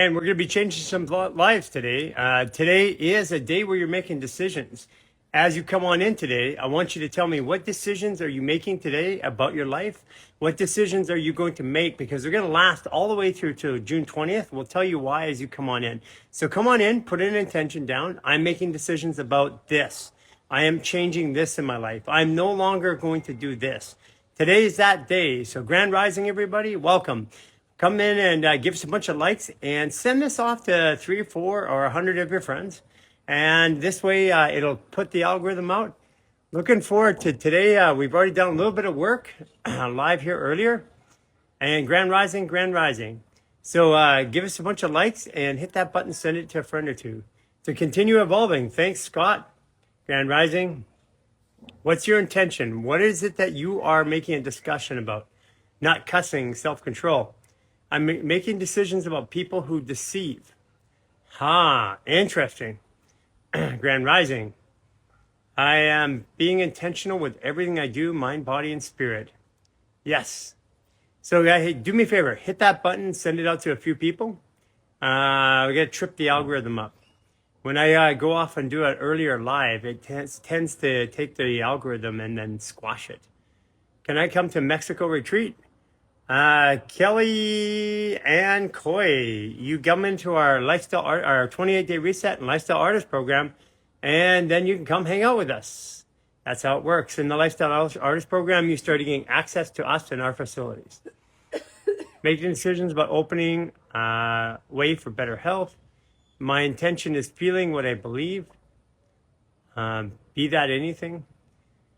And we're going to be changing some lives today. Today is a day where you're making decisions. As you come on in today, I want you to tell me, what decisions are you making today about your life? What decisions are you going to make? Because they're going to last all the way through to June 20th. We'll tell you why as you come on in. So come on in, put an intention down. I'm making decisions about this. I am changing this in my life. I'm no longer going to do this. Today is that day. So Grand Rising, everybody, welcome. Come in and give us a bunch of likes and send this off to 3 or 4 or 100 of your friends. And this way it'll put the algorithm out. Looking forward to today. We've already done a little bit of work live here earlier. And Grand Rising, Grand Rising. So give us a bunch of likes and hit that button, send it to a friend or two. To continue evolving. Thanks, Scott. Grand Rising. What's your intention? What is it that you are making a discussion about? Not cussing, self-control. I'm making decisions about people who deceive. Interesting. Grand Rising. I am being intentional with everything I do, mind, body, and spirit. Yes. So hey, do me a favor, hit that button, send it out to a few people. We got to trip the algorithm up. When I go off and do it earlier live, it tends to take the algorithm and then squash it. Can I come to Mexico retreat? Kelly and Coy, you come into our lifestyle art, our 28-day reset and lifestyle artist program, and then you can come hang out with us. That's how it works. In the lifestyle artist program, you start getting access to us and our facilities. Making decisions about opening way for better health. My intention is feeling what I believe. Be that anything.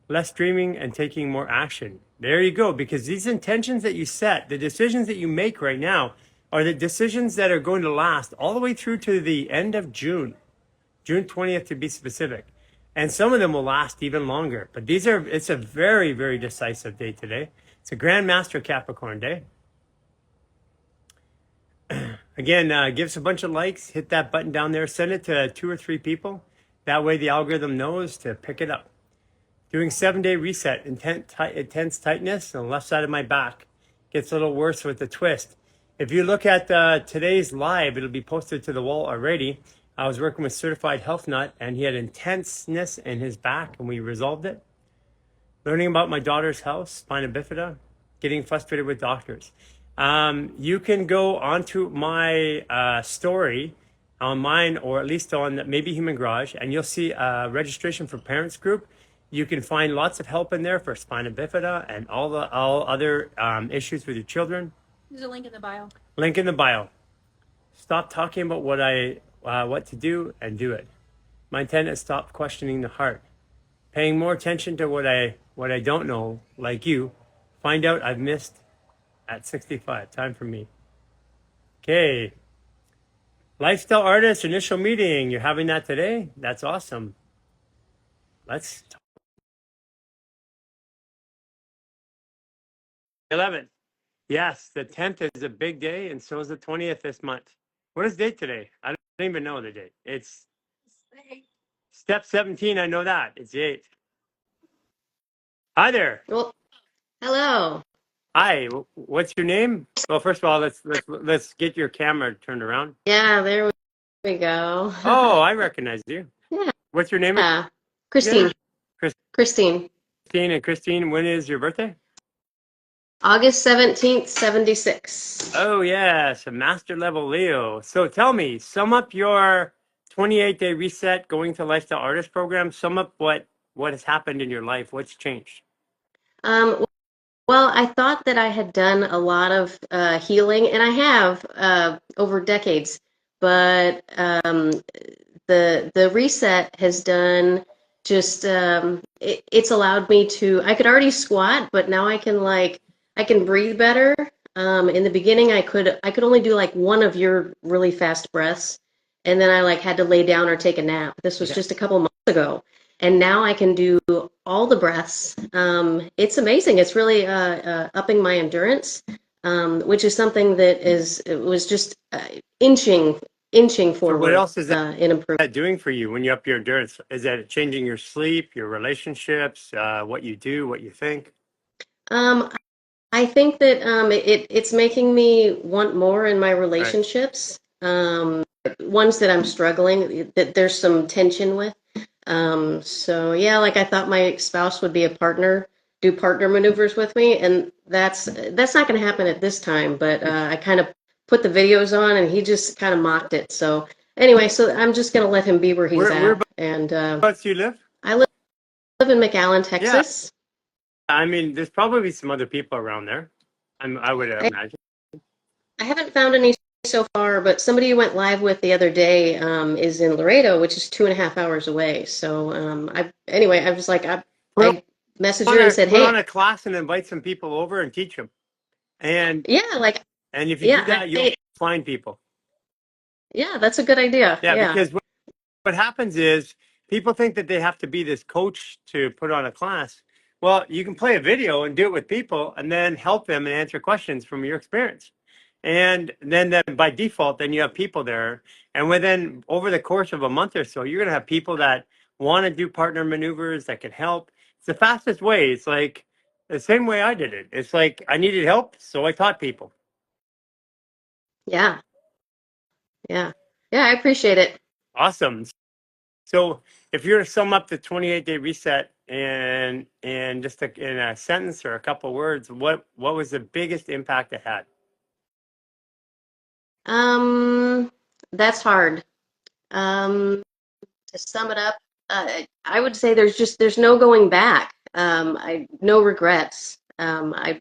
Less dreaming and taking more action. There you go. Because these intentions that you set, the decisions that you make right now, are the decisions that are going to last all the way through to the end of June. June 20th to be specific. And some of them will last even longer. But it's a very, very decisive day today. It's a Grand Master Capricorn day. Again, give us a bunch of likes, hit that button down there, send it to 2 or 3 people. That way the algorithm knows to pick it up. Doing 7-day reset, intense tightness on the left side of my back. Gets a little worse with the twist. If you look at today's live, it'll be posted to the wall already. I was working with Certified Health Nut, and he had intenseness in his back, and we resolved it. Learning about my daughter's house, spina bifida, getting frustrated with doctors. You can go onto my story on mine, or at least on maybe Human Garage, and you'll see a registration for parents group. You can find lots of help in there for spina bifida and all other issues with your children. There's a link in the bio. Link in the bio. Stop talking about what to do and do it. My intent is stop questioning the heart. Paying more attention to what I don't know, like you. Find out I've missed at 65. Time for me. Okay. Lifestyle artist initial meeting. You're having that today? That's awesome. Let's talk. 11th. Yes, the 10th is a big day, and so is the 20th this month. What is the date today? I don't even know the date. It's step 17. I know that. It's the 8th. Hi there. Well, hello. Hi. What's your name? Well, first of all, let's get your camera turned around. Yeah, there we go. Oh, I recognize you. Yeah. What's your name? Christine. Yeah. Christine. Christine, when is your birthday? August 17th, 76. Oh, yes, a master level Leo. So tell me, sum up your 28-day reset going to lifestyle artist program. Sum up what has happened in your life. What's changed? Well, I thought that I had done a lot of healing, and I have over decades, but the reset has done just it's allowed me to. I could already squat, but now I can breathe better. In the beginning, I could only do like one of your really fast breaths, and then I had to lay down or take a nap. This was just a couple months ago, and now I can do all the breaths. It's amazing. It's really upping my endurance, which is something that was just inching forward. So what else is that in improvement doing for you when you up your endurance? Is that changing your sleep, your relationships, what you do, what you think? I think that it's making me want more in my relationships. ones that I'm struggling, that there's some tension with. So yeah, like I thought my spouse would be a partner, do partner maneuvers with me, and that's not going to happen at this time. But I kind of put the videos on, and he just kind of mocked it. So anyway, so I'm just going to let him be where he's Where at. And abouts do you live? I live in McAllen, Yeah, Texas. I mean, there's probably some other people around there. I would I, imagine. I haven't found any so far, but somebody you went live with the other day is in Laredo, which is 2.5 hours away. So anyway, I was like, Put I messaged her and said, put hey, on a class and invite some people over and teach them. And yeah, like, and if you do yeah, that, you'll find people. yeah, that's a good idea. Yeah, Yeah. because what happens is people think that they have to be this coach to put on a class. Well, you can play a video and do it with people and then help them and answer questions from your experience. And then by default, then you have people there. And within over the course of a month or so, you're going to have people that want to do partner maneuvers that can help. It's the fastest way. It's like the same way I did it. It's like I needed help, so I taught people. Yeah. Yeah. Yeah, I appreciate it. Awesome. So if you were to sum up the 28-day reset and just in a sentence or a couple of words, what was the biggest impact it had? Um, that's hard. To sum it up, I would say there's no going back. No regrets. I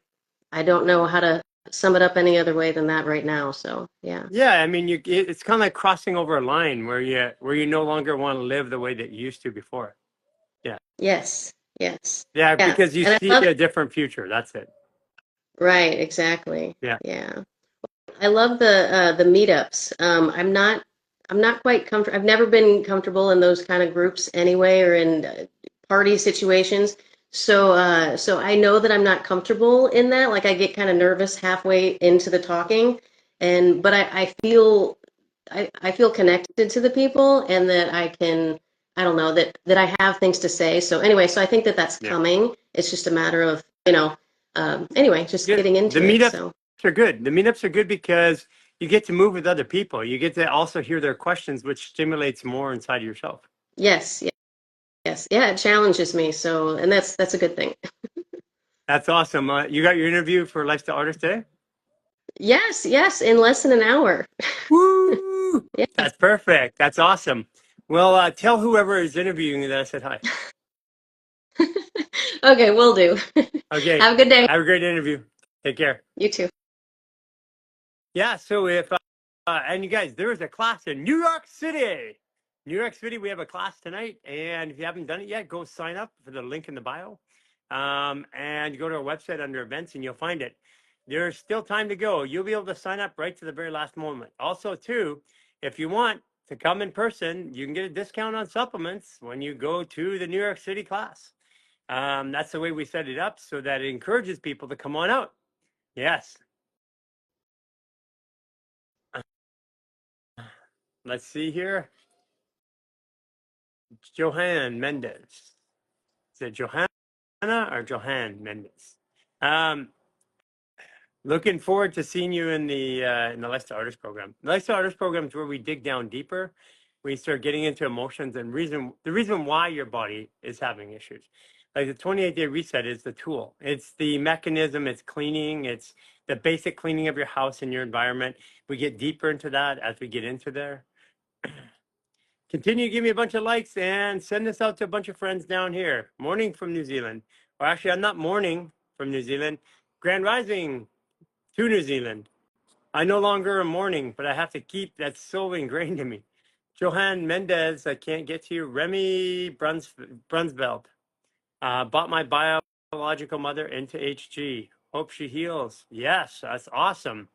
don't know how to sum it up any other way than that right now. So yeah. Yeah, I mean, it's kind of like crossing over a line where you no longer want to live the way that you used to before. Yeah, Yes. Yes. yeah, Yeah. because you And I see love a different future. That's it. right, exactly. Yeah, Yeah. I love the meetups. I'm not quite comfortable. I've never been comfortable in those kind of groups anyway, or in party situations. So I know that I'm not comfortable in that. Like I get kind of nervous halfway into the talking, but I feel connected to the people, and that I don't know that I have things to say. So anyway, so I think that that's yeah. coming. It's just a matter of anyway, just Good. getting The into it. meetups So are good. The meetups are good because you get to move with other people. You get to also hear their questions, which stimulates more inside of yourself. yes, yes, yeah, it challenges me. So, and that's a good thing. That's awesome. You got your interview for Lifestyle Artist Day? Yes, yes, in less than an hour. Woo! Yeah. That's perfect. That's awesome. Well, tell whoever is interviewing you that I said hi. Okay, will do. Okay. Have a good day. Have a great interview. Take care. You too. Yeah. So if and you guys, there is a class in New York City. New York City, we have a class tonight, and if you haven't done it yet, go sign up for the link in the bio, and go to our website under events, and you'll find it. There's still time to go. You'll be able to sign up right to the very last moment. Also, too, if you want to come in person, you can get a discount on supplements when you go to the New York City class. That's the way we set it up so that it encourages people to come on out. Yes. Let's see here. Johan Mendez. Is it Johanna or Johan Mendez? Um, Looking forward to seeing you in the Lifestyle Artist program. The Lifestyle Artist program is where we dig down deeper. We start getting into emotions and the reason why your body is having issues. Like the 28-day reset is the tool. It's the mechanism. It's cleaning. It's the basic cleaning of your house and your environment. We get deeper into that as we get into there. Continue to give me a bunch of likes and send this out to a bunch of friends down here. Morning from New Zealand. Or actually, I'm not morning from New Zealand. Grand Rising to New Zealand. I no longer am mourning, but I have to keep that's so ingrained in me. Johan Mendez, I can't get to you. Remy Brunsveld, bought my biological mother into HG. Hope she heals. Yes, that's awesome.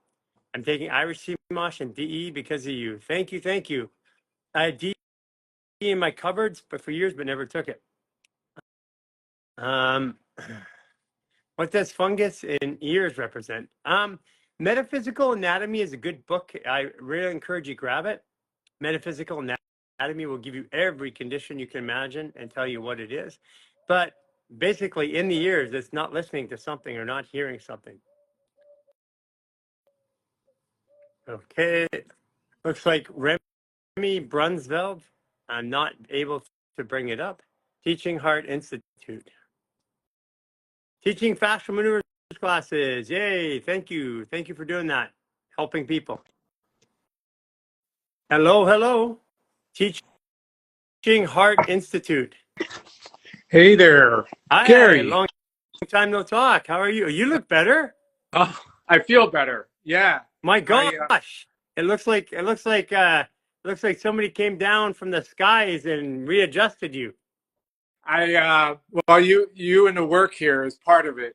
I'm taking Irish sea moss and DE because of you. Thank you, thank you. I had DE in my cupboards, but for years, but never took it. Um, what does fungus in ears represent? Metaphysical Anatomy is a good book. I really encourage you grab it. Metaphysical Anatomy will give you every condition you can imagine and tell you what it is. But basically, in the ears, it's not listening to something or not hearing something. Okay. Looks like Remy Brunsveld. I'm not able to bring it up. Teaching Heart Institute. Teaching fascial maneuvers classes. Yay. Thank you. Thank you for doing that. Helping people. Hello, hello. Teaching Heart Institute. Hey there, Hi, Gary. long time no talk. How are you? You look better. Oh, I feel better. Yeah, My I gosh. It looks like somebody came down from the skies and readjusted you. well, you and the work here is part of it.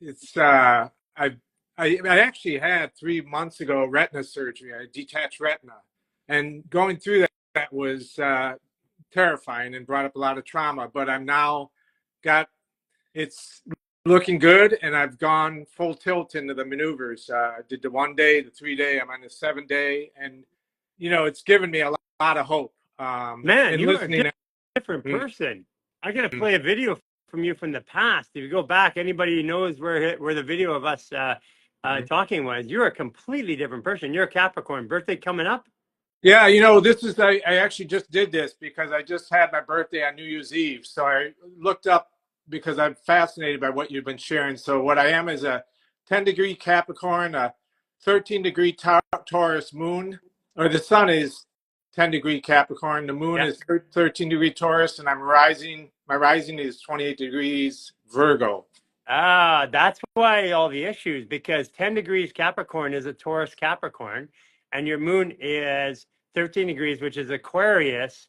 It's I I actually had 3 months ago retina surgery. I detached retina, and going through that was terrifying and brought up a lot of trauma. But I'm now got it's looking good, and I've gone full tilt into the maneuvers. I did the 1 day, the 3 day. I'm on the 7 day, and it's given me a lot of hope. Man, And you are a listening. different Mm, person. I gotta mm, play a video from you from the past. If you go back, anybody knows where the video of us mm. talking was. You're a completely different person. You're a Capricorn. Birthday coming up? Yeah, this is I actually just did this because I just had my birthday on New Year's Eve. So I looked up because I'm fascinated by what you've been sharing. So what I am is a 10-degree Capricorn, a 13-degree Taurus moon, or the sun is 10-degree Capricorn, the moon Yeah. is 13-degree Taurus, and my rising is 28 degrees Virgo. Ah, that's why all the issues, because 10 degrees Capricorn is a Taurus Capricorn, and your moon is 13 degrees, which is Aquarius,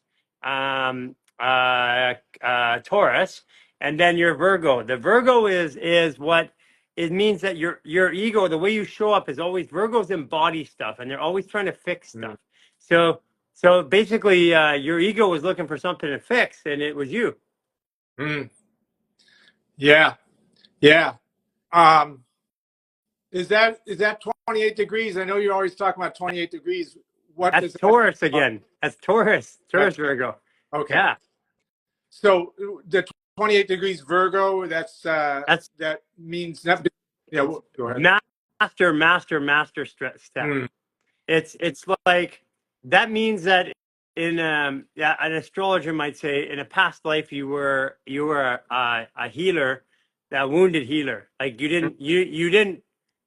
Taurus, and then your Virgo. The Virgo is what it means that your ego, the way you show up is always Virgos embody stuff, and they're always trying to fix Mm. stuff. So basically, your ego was looking for something to fix, and it was you. Mm. Yeah, yeah. Um, is that 28 degrees? I know you're always talking about 28 degrees. What That's does that? Taurus Uh, again. That's Taurus. that's Taurus Virgo. okay. Yeah. So the 28 degrees Virgo. That's That means that. Yeah. Go ahead. master step. Mm, It's like that means that in yeah, an astrologer might say in a past life you were a healer, a wounded healer. Like you didn't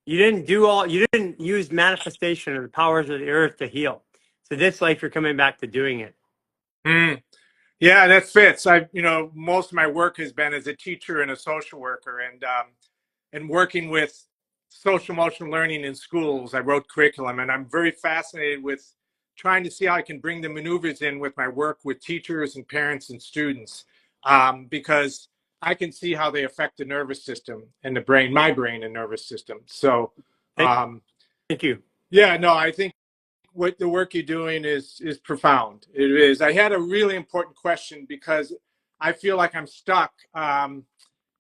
use manifestation of the powers of the earth to heal. So this life you're coming back to doing it. mm. Yeah, that fits. Most of my work has been as a teacher and a social worker, and working with social emotional learning in schools. I wrote curriculum, and I'm very fascinated with trying to see how I can bring the maneuvers in with my work with teachers and parents and students, because I can see how they affect the nervous system and the brain, my brain and nervous system. So, Thank, um, thank you. yeah, no, I think what the work you're doing is profound. It is. I had a really important question because I feel like I'm stuck.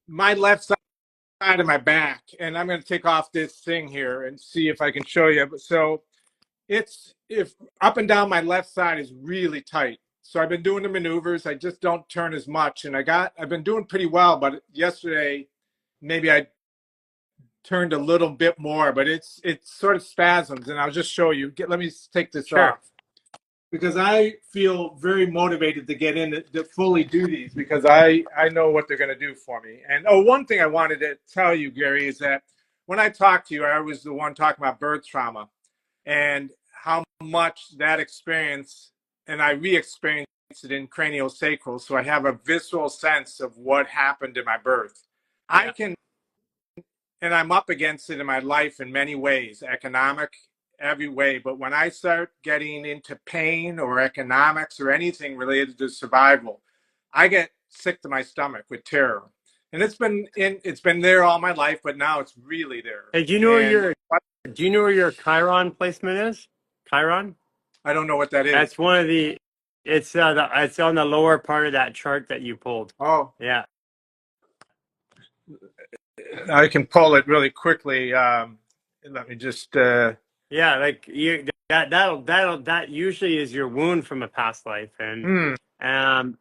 My left side of my back, and I'm going to take off this thing here and see if I can show you. So it's if up and down my left side is really tight. So I've been doing the maneuvers. I just don't turn as much, and I've been doing pretty well. But yesterday, maybe I turned a little bit more, but it's sort of spasms, and I'll just show you. Let me take this Sure. off because I feel very motivated to get in to fully do these because I know what they're going to do for me. And one thing I wanted to tell you, Gary, is that when I talked to you, I was the one talking about birth trauma and how much that experience, and I re-experienced it in craniosacral, so I have a visceral sense of what happened in my birth. I Yeah. can and I'm up against it in my life in many ways, economic, every way. But when I start getting into pain or economics or anything related to survival, I get sick to my stomach with terror. And it's been there all my life, but now it's really there. Hey, And do you know where your Chiron placement is? Chiron? I don't know what that is. That's one of the it's on the lower part of that chart that you pulled. Oh, Yeah. I can pull it really quickly. Let me just. Yeah, like that usually is your wound from a past life, Hmm. and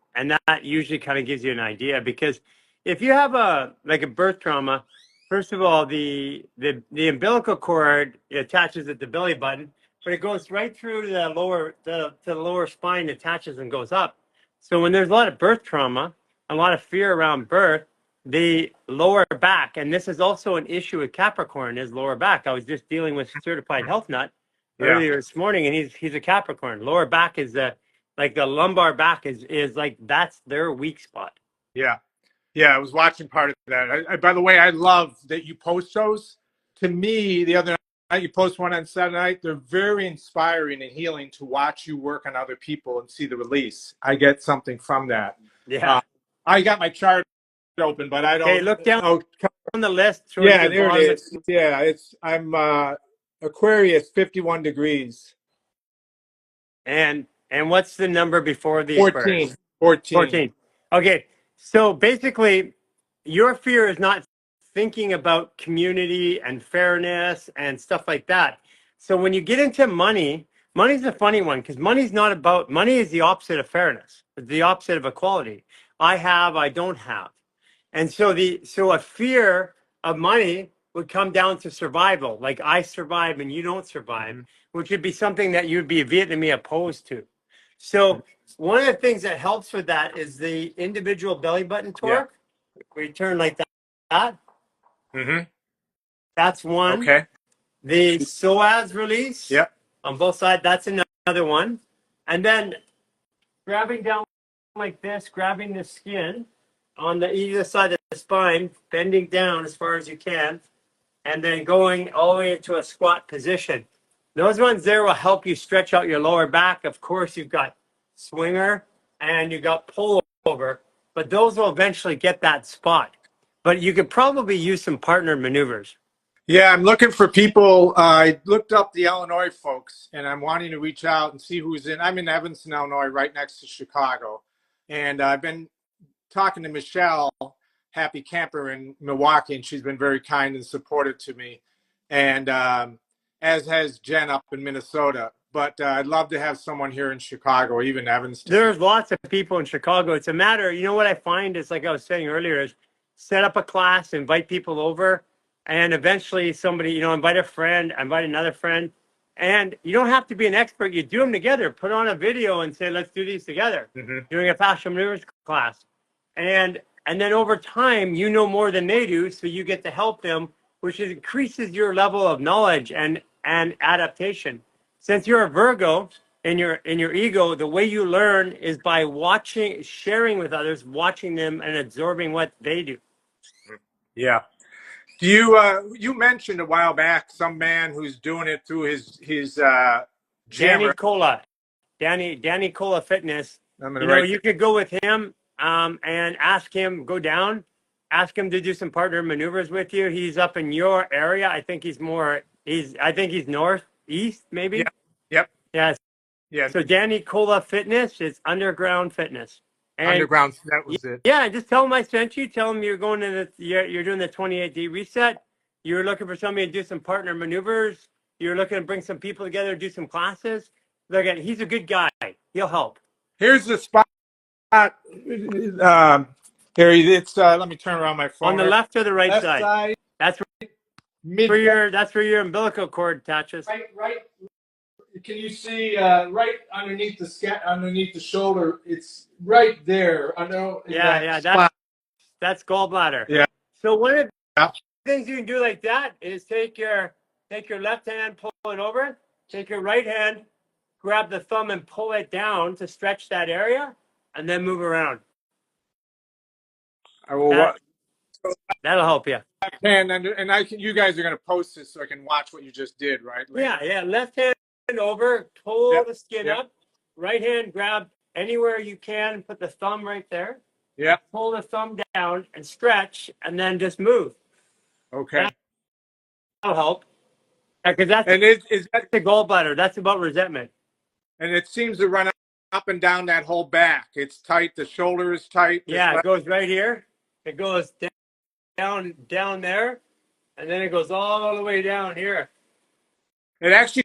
that usually kind of gives you an idea because if you have a birth trauma, first of all, the umbilical cord attaches at the belly button, but it goes right through the lower to the lower spine, attaches and goes up. So when there's a lot of birth trauma, a lot of fear around birth, the lower back, and this is also an issue with Capricorn, is lower back. I was just dealing with certified health nut Yeah. earlier this morning, and he's a Capricorn. Lower back is the lumbar back is like that's their weak spot. Yeah. Yeah. I was watching part of that. By the way, I love that you post those. To me, the other night, you post one on Saturday night. They're very inspiring and healing to watch you work on other people and see the release. I get something from that. Yeah. I got my chart open, but I Okay, don't. look down Oh, on the list towards yeah, the there it bottom. is. Yeah, I'm Aquarius, 51 degrees. And what's the number before the Aquarius? 14. 14. 14. Okay. So basically, your fear is not thinking about community and fairness and stuff like that. So when you get into money, money's a funny one because money is the opposite of fairness. It's the opposite of equality. I have, I don't have. And so a fear of money would come down to survival, like I survive and you don't survive, which would be something that you'd be vehemently opposed to. So one of the things that helps with that is the individual belly button Yeah. torque. We turn like that. Mm-hmm. That's one. Okay. The psoas release Yep. on both sides. That's another one. And then grabbing down like this, grabbing the skin on the either side of the spine, bending down as far as you can, and then going all the way into a squat position. Those ones there will help you stretch out your lower back. Of course, you've got swinger and you've got pullover, but those will eventually get that spot. But you could probably use some partner maneuvers. Yeah, I'm looking for people. I looked up the Illinois folks, and I'm wanting to reach out and see who's in. I'm in Evanston, Illinois, right next to Chicago, and I've been talking to Michelle, Happy Camper in Milwaukee, and she's been very kind and supportive to me, and as has Jen up in Minnesota. But I'd love to have someone here in Chicago, or even Evanston. There's lots of people in Chicago. It's a matter, you know what I find is like I was saying earlier, is set up a class, invite people over, and eventually somebody, invite a friend, invite another friend. And you don't have to be an expert. You do them together. Put on a video and say, let's do these together. Doing a fascia maneuvers class. And then over time, you know more than they do, so you get to help them, which increases your level of knowledge and adaptation. Since you're a Virgo in your ego, the way you learn is by watching, sharing with others, watching them, and absorbing what they do. Yeah. Do you mentioned a while back some man who's doing it through his gym? Danny Cola, Danny Cola Fitness. I'm gonna write. You could go with him and ask him, go down, ask him to do some partner maneuvers with you. He's up in your area. I think he's northeast, maybe. Yeah. Yep. Yeah. Yeah. So Danny Cola Fitness is Underground Fitness. And Underground. That was it. yeah, just tell him I sent you. Tell him you're going to you're doing the 28-day reset. You're looking for somebody to do some partner maneuvers. You're looking to bring some people together, do some classes. Look at, he's a good guy. He'll help. Here's the spot. Here it's. Let me turn around my phone. On the left or the right left side? side. That's Mid. that's where your umbilical cord attaches. Right. Can you see right underneath the shoulder? It's right there. I know. Yeah. That's gallbladder. Yeah. So one of the things you can do like that is take your left hand, pull it over. Take your right hand, grab the thumb and pull it down to stretch that area, and then move around. I will. That'll help you. And I can. You guys are going to post this so I can watch what you just did, right? Later. Yeah. Left hand over, pull the skin up. Right hand, grab anywhere you can. Put the thumb right there. Yeah. Pull the thumb down and stretch, and then just move. Okay. That'll help. Because that's the gallbladder. That's about resentment. And it seems to run up and down that whole back. It's tight. The shoulder is tight. Yeah, it goes right here. It goes down there, and then it goes all the way down here. It actually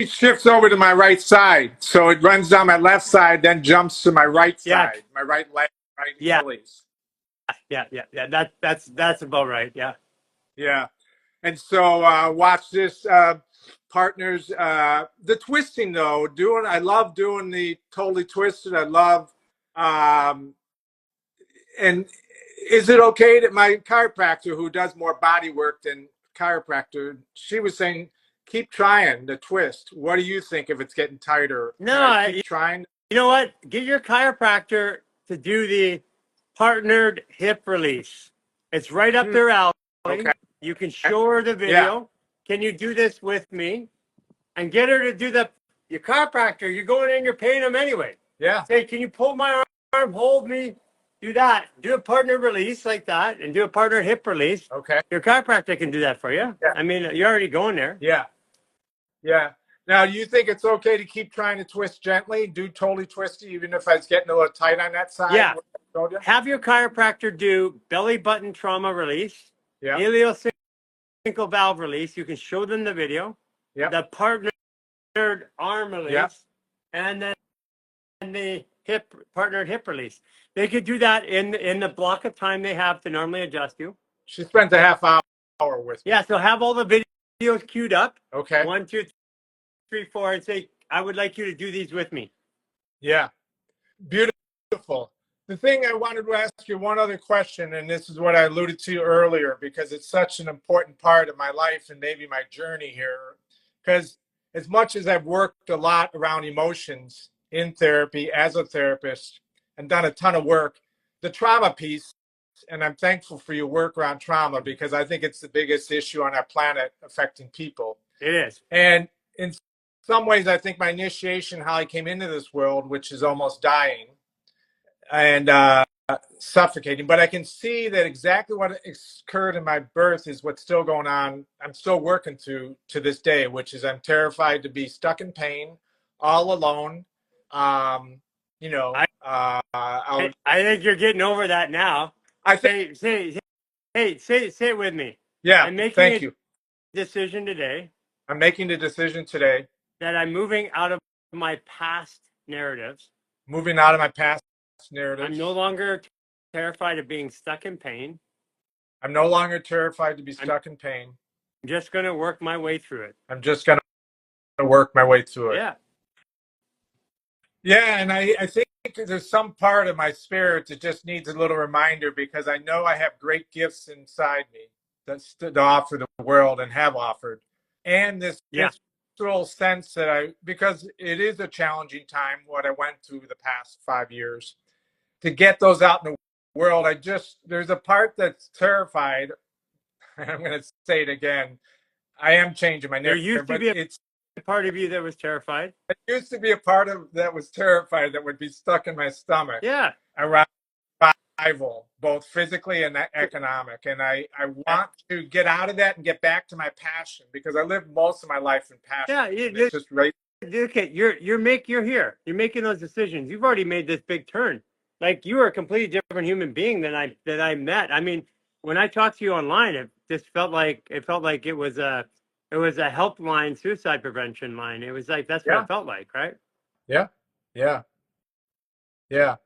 shifts over to my right side. So it runs down my left side, then jumps to my right side. My right leg, right Achilles. Yeah. That's about right. Yeah. Yeah. And so watch this. partners. The twisting though, I love doing the totally twisted. I love, and is it okay that my chiropractor, who does more body work than chiropractor, she was saying, keep trying the twist. What do you think if it's getting tighter? No, Can I keep trying? you know what? Get your chiropractor to do the partnered hip release. It's right up their alley. Okay. You can show her the Yeah. video. Can you do this with me? And get her to do your chiropractor. You're going in, you're paying them anyway. Yeah. Say, can you pull my arm, hold me, do that. Do a partner release like that and do a partner hip release. Okay. Your chiropractor can do that for you. Yeah. I mean, you're already going there. Yeah. Yeah. Now, do you think it's okay to keep trying to twist gently, do totally twisty, even if I was getting a little tight on that side? Yeah. Have your chiropractor do belly button trauma release, Yeah. iliocecal valve release. You can show them the video. Yeah. The partnered arm release, Yeah. and then the partnered hip release. They could do that in the block of time they have to normally adjust you. She spends a half hour with me. Yeah, so have all the videos queued up. Okay. 1, 2, 3, 4, and say, I would like you to do these with me. Yeah. Beautiful. The thing I wanted to ask you one other question, and this is what I alluded to earlier, because it's such an important part of my life and maybe my journey here. Because as much as I've worked a lot around emotions in therapy as a therapist and done a ton of work, the trauma piece, and I'm thankful for your work around trauma because I think it's the biggest issue on our planet affecting people. It is. And in some ways, I think my initiation, how I came into this world, which is almost dying and suffocating, but I can see that exactly what occurred in my birth is what's still going on. I'm still working through to this day, which is I'm terrified to be stuck in pain, all alone. You know, I think you're getting over that now. I think. Say it with me. Yeah. I'm making Thank you. decision today I'm making the decision today. that I'm moving out of my past narratives. Moving out of my past narratives. I'm no longer terrified of being stuck in pain. I'm no longer terrified to be stuck in pain. I'm just going to work my way through it. I'm just going to work my way through it. Yeah. Yeah, and I think there's some part of my spirit that just needs a little reminder because I know I have great gifts inside me that's to offer the world and have offered. And this visceral sense that because it is a challenging time, what I went through the past 5 years, to get those out in the world, there's a part that's terrified. I'm going to say it again. I am changing my narrative. There used to be a part of you that was terrified. There used to be a part of that was terrified that would be stuck in my stomach. Yeah. Around survival, both physically and economic. And I want to get out of that and get back to my passion because I lived most of my life in passion. Yeah. It's just right. Okay, you're here. You're making those decisions. You've already made this big turn. Like you are a completely different human being than I met. I mean, when I talked to you online, it just felt like it was a helpline suicide prevention line. It was like that's what it felt like, right? Yeah. Yeah. Yeah.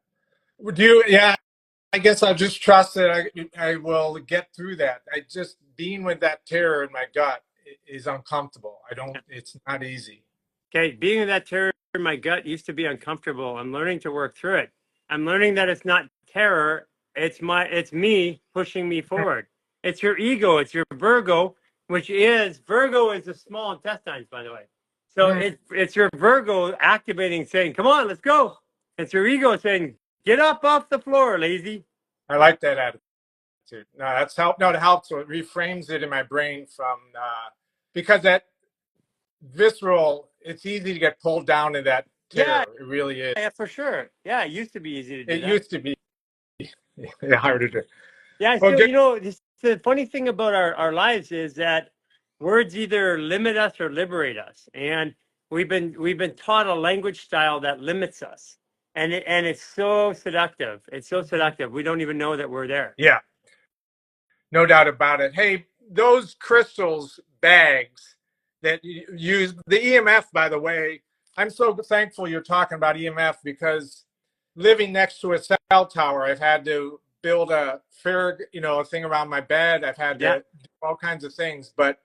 Would you? Yeah. I guess I'll just trust that I will get through that. Being with that terror in my gut is uncomfortable. It's not easy. Okay, being with that terror in my gut used to be uncomfortable. I'm learning to work through it. I'm learning that it's not terror. It's me pushing me forward. It's your ego. It's your Virgo, Virgo is the small intestines, by the way. So it's your Virgo activating, saying, "Come on, let's go." It's your ego saying, "Get up off the floor, lazy." I like that attitude. No, that's help. No, it helps. So it reframes it in my brain from because that visceral. It's easy to get pulled down to that terror. Yeah, it really is. Yeah, for sure. Yeah, it used to be easy to do. It used to be harder to. Yeah, well, so the funny thing about our lives is that words either limit us or liberate us, and we've been taught a language style that limits us, and it's so seductive. It's so seductive. We don't even know that we're there. Yeah, no doubt about it. Hey, those crystals bags that you use the EMF, by the way, I'm so thankful you're talking about EMF because living next to a cell tower, I've had to build a thing around my bed. I've had to do all kinds of things, but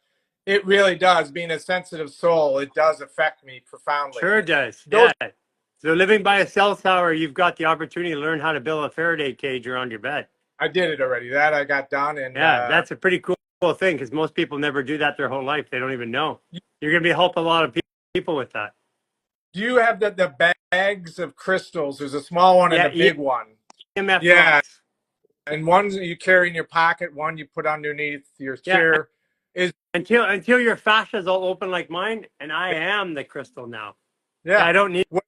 It really does. Being a sensitive soul, it does affect me profoundly. Sure does. Those, Yeah. So living by a cell tower, you've got the opportunity to learn how to build a Faraday cage around your bed. I did it already. That I got done. And Yeah, that's a pretty cool thing because most people never do that their whole life. They don't even know. You're going to be help a lot of people with that. do you have the bags of crystals? There's a small one and Yeah, a big one. EMF Yeah, rocks. and one you carry in your pocket, one you put underneath your Yeah, chair. Is until your fascia is all open like mine, and I am the crystal now. Yeah, yeah. I don't need What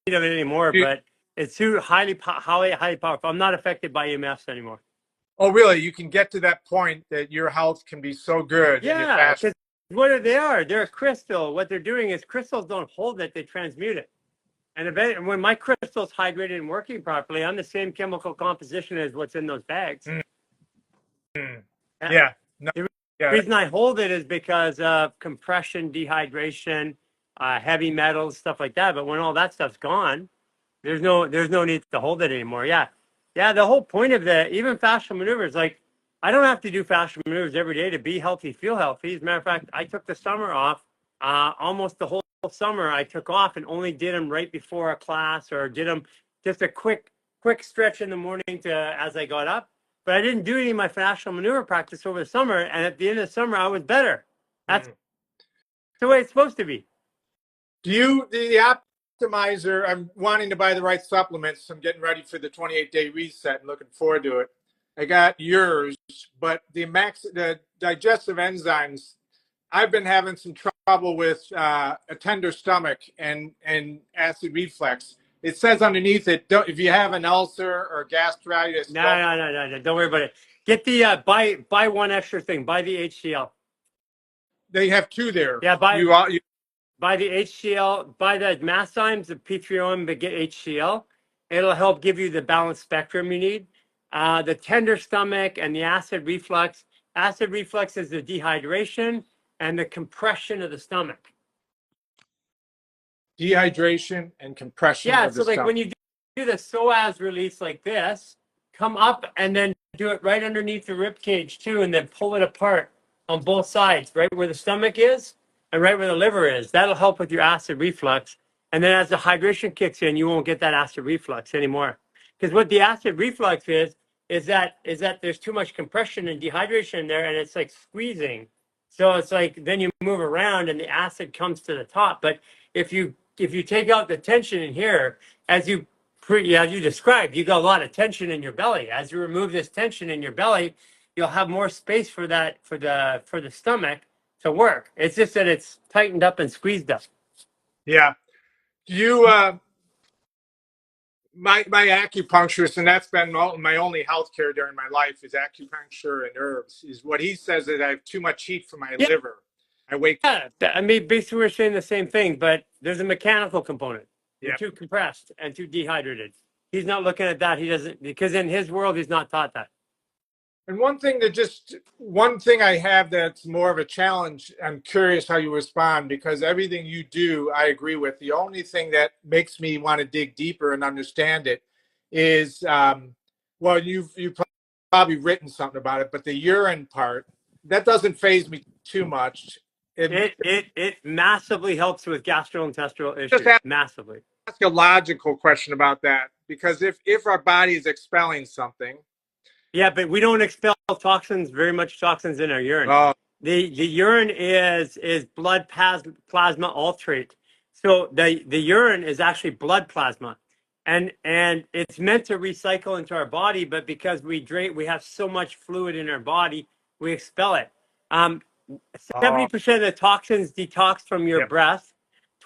of it anymore, do you- but it's too highly powerful. I'm not affected by EMFs anymore. oh, really? You can get to that point that your health can be so good in your Yeah, fashion. because what they are, they're a crystal. What they're doing is crystals don't hold it; they transmute it. And when my crystal's hydrated and working properly, I'm the same chemical composition as what's in those bags. Mm. Yeah. Yeah. No, The yeah. reason I hold it is because of compression, dehydration, heavy metals, stuff like that. But when all that stuff's gone, there's no need to hold it anymore. Yeah. Yeah. The whole point of even fascial maneuvers, like I don't have to do fascial maneuvers every day to be healthy, feel healthy. As a matter of fact, I took the summer off, almost the whole summer I took off and only did them right before a class or did them just a quick stretch in the morning as I got up. But I didn't do any of my fascial maneuver practice over the summer. And at the end of the summer, I was better. That's Mm. the way it's supposed to be. Do you the optimizer? I'm wanting to buy the right supplements. I'm getting ready for the 28-day reset and looking forward to it. I got yours, but the digestive enzymes. I've been having some trouble with a tender stomach and acid reflux. It says underneath it, if you have an ulcer or gastritis, No, don't. no, no, no, no. Don't worry about it. Get the buy one extra thing. Buy the HCl. They have two there. Yeah, buy You buy the HCl. Buy the mastimes, the P3OM, but get HCl. It'll help give you the balanced spectrum you need. The tender stomach and the acid reflux. Acid reflux is the dehydration and the compression of the stomach. dehydration and compression Yeah, of the so like when stomach. you do the psoas release like this, come up and then do it right underneath the rib cage too, and then pull it apart on both sides, right where the stomach is and right where the liver is. That'll help with your acid reflux. And then as the hydration kicks in, you won't get that acid reflux anymore. Because what the acid reflux is that there's too much compression and dehydration in there, and it's like squeezing. So it's like then you move around and the acid comes to the top. But if you take out the tension in here, as you described, you got a lot of tension in your belly. As you remove this tension in your belly, you'll have more space for that for the stomach to work. It's just that it's tightened up and squeezed up. Yeah. You my acupuncturist, and that's been my only healthcare during my life is acupuncture and herbs. Is what he says that I have too much heat for my Yeah, liver. I wake. I mean, basically we're saying the same thing, but there's a mechanical component. You're Yeah. too compressed and too dehydrated. He's not looking at that. He doesn't because in his world he's not taught that. And one thing I have that's more of a challenge. I'm curious how you respond because everything you do, I agree with. The only thing that makes me want to dig deeper and understand it is, well, you've probably written something about it, but the urine part that doesn't phase me too much. It It massively helps with gastrointestinal just issues. Massively. ask a logical question about that because if our body is expelling something, Yeah, but we don't expel toxins, very much toxins in our urine. oh, The urine is blood plasma alterate. So the urine is actually blood plasma. And it's meant to recycle into our body, but because we have so much fluid in our body, we expel it. Um, oh, 70% of the toxins detox from your yep, breath,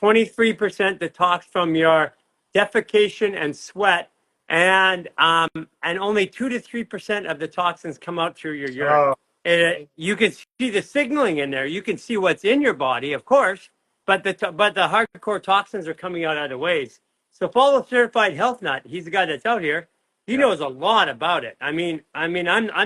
23% detox from your defecation and sweat, and only 2 to 3% of the toxins come out through your urine. oh, You can see the signaling in there. You can see what's in your body, of course, but the hardcore toxins are coming out other ways. So follow certified health nut. He's the guy that's out here. He yep. knows a lot about it. I'm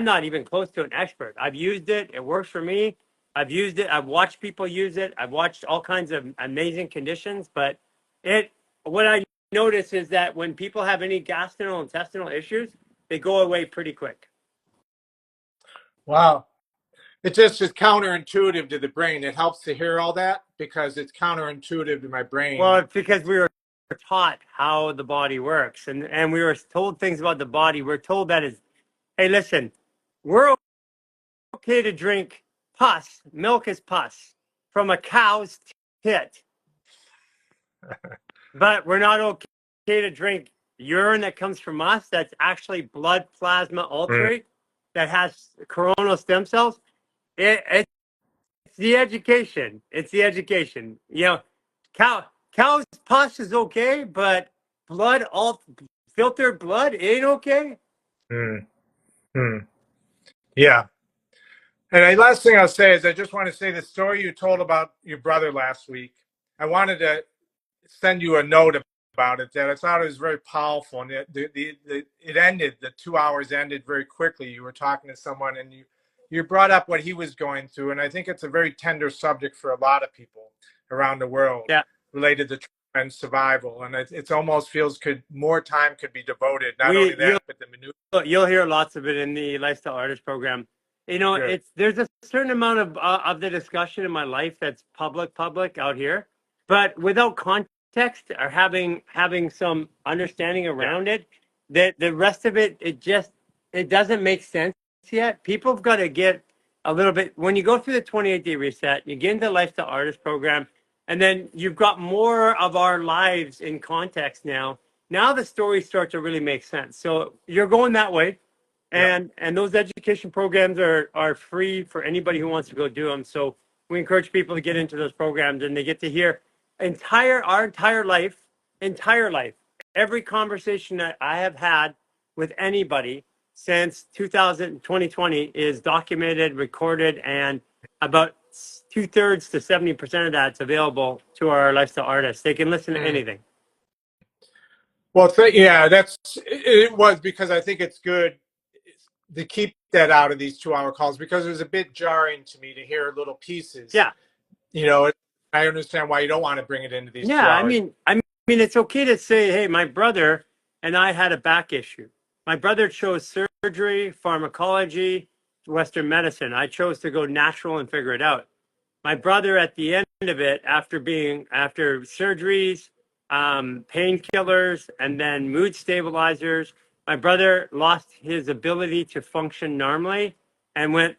not even close to an expert. I've used it. It works for me. I've used it. I've watched people use it. I've watched all kinds of amazing conditions, but it what I notice is that when people have any gastrointestinal issues, they go away pretty quick. Wow. It just is counterintuitive to the brain. It helps to hear all that because it's counterintuitive to my brain. Well, it's because we were taught how the body works, and we were told things about the body. We're told that is, hey, listen, we're okay to drink pus. Milk is pus from a cow's tit, but we're not okay to drink urine that comes from us that's actually blood plasma alterate that has coronal stem cells. It's the education. It's the education. You know, cow's pus is okay, but blood, all filtered blood ain't okay. Mm. Mm. Yeah. And the last thing I'll say is I just want to say the story you told about your brother last week. I wanted to send you a note about it that I thought it was very powerful. And it ended, the 2 hours ended very quickly. You were talking to someone and you brought up what he was going through. And I think it's a very tender subject for a lot of people around the world related to trauma and survival. And it almost feels more time could be devoted, not only that, but the minutiae. You'll hear lots of it in the Lifestyle Artist program. You know, there's a certain amount of the discussion in my life that's public out here, but without context or having some understanding around it, that the rest of it it doesn't make sense yet. People have got to get a little bit when you go through the 28-day reset, you get into the Lifestyle Artist program, and then you've got more of our lives in context now. Now the stories start to really make sense. So you're going that way. And those education programs are free for anybody who wants to go do them. So we encourage people to get into those programs and they get to hear our entire life, every conversation that I have had with anybody since 2020 is documented, recorded, and about 2/3 to 70% of that's available to our lifestyle artists. They can listen to anything. Well, it was because I think it's good to keep that out of these 2 hour calls because it was a bit jarring to me to hear little pieces. Yeah. You know, I understand why you don't want to bring it into these 2 hours. I mean, it's okay to say, hey, my brother and I had a back issue. My brother chose surgery, pharmacology, Western medicine. I chose to go natural and figure it out. My brother, at the end of it, after surgeries, painkillers, and then mood stabilizers, my brother lost his ability to function normally and went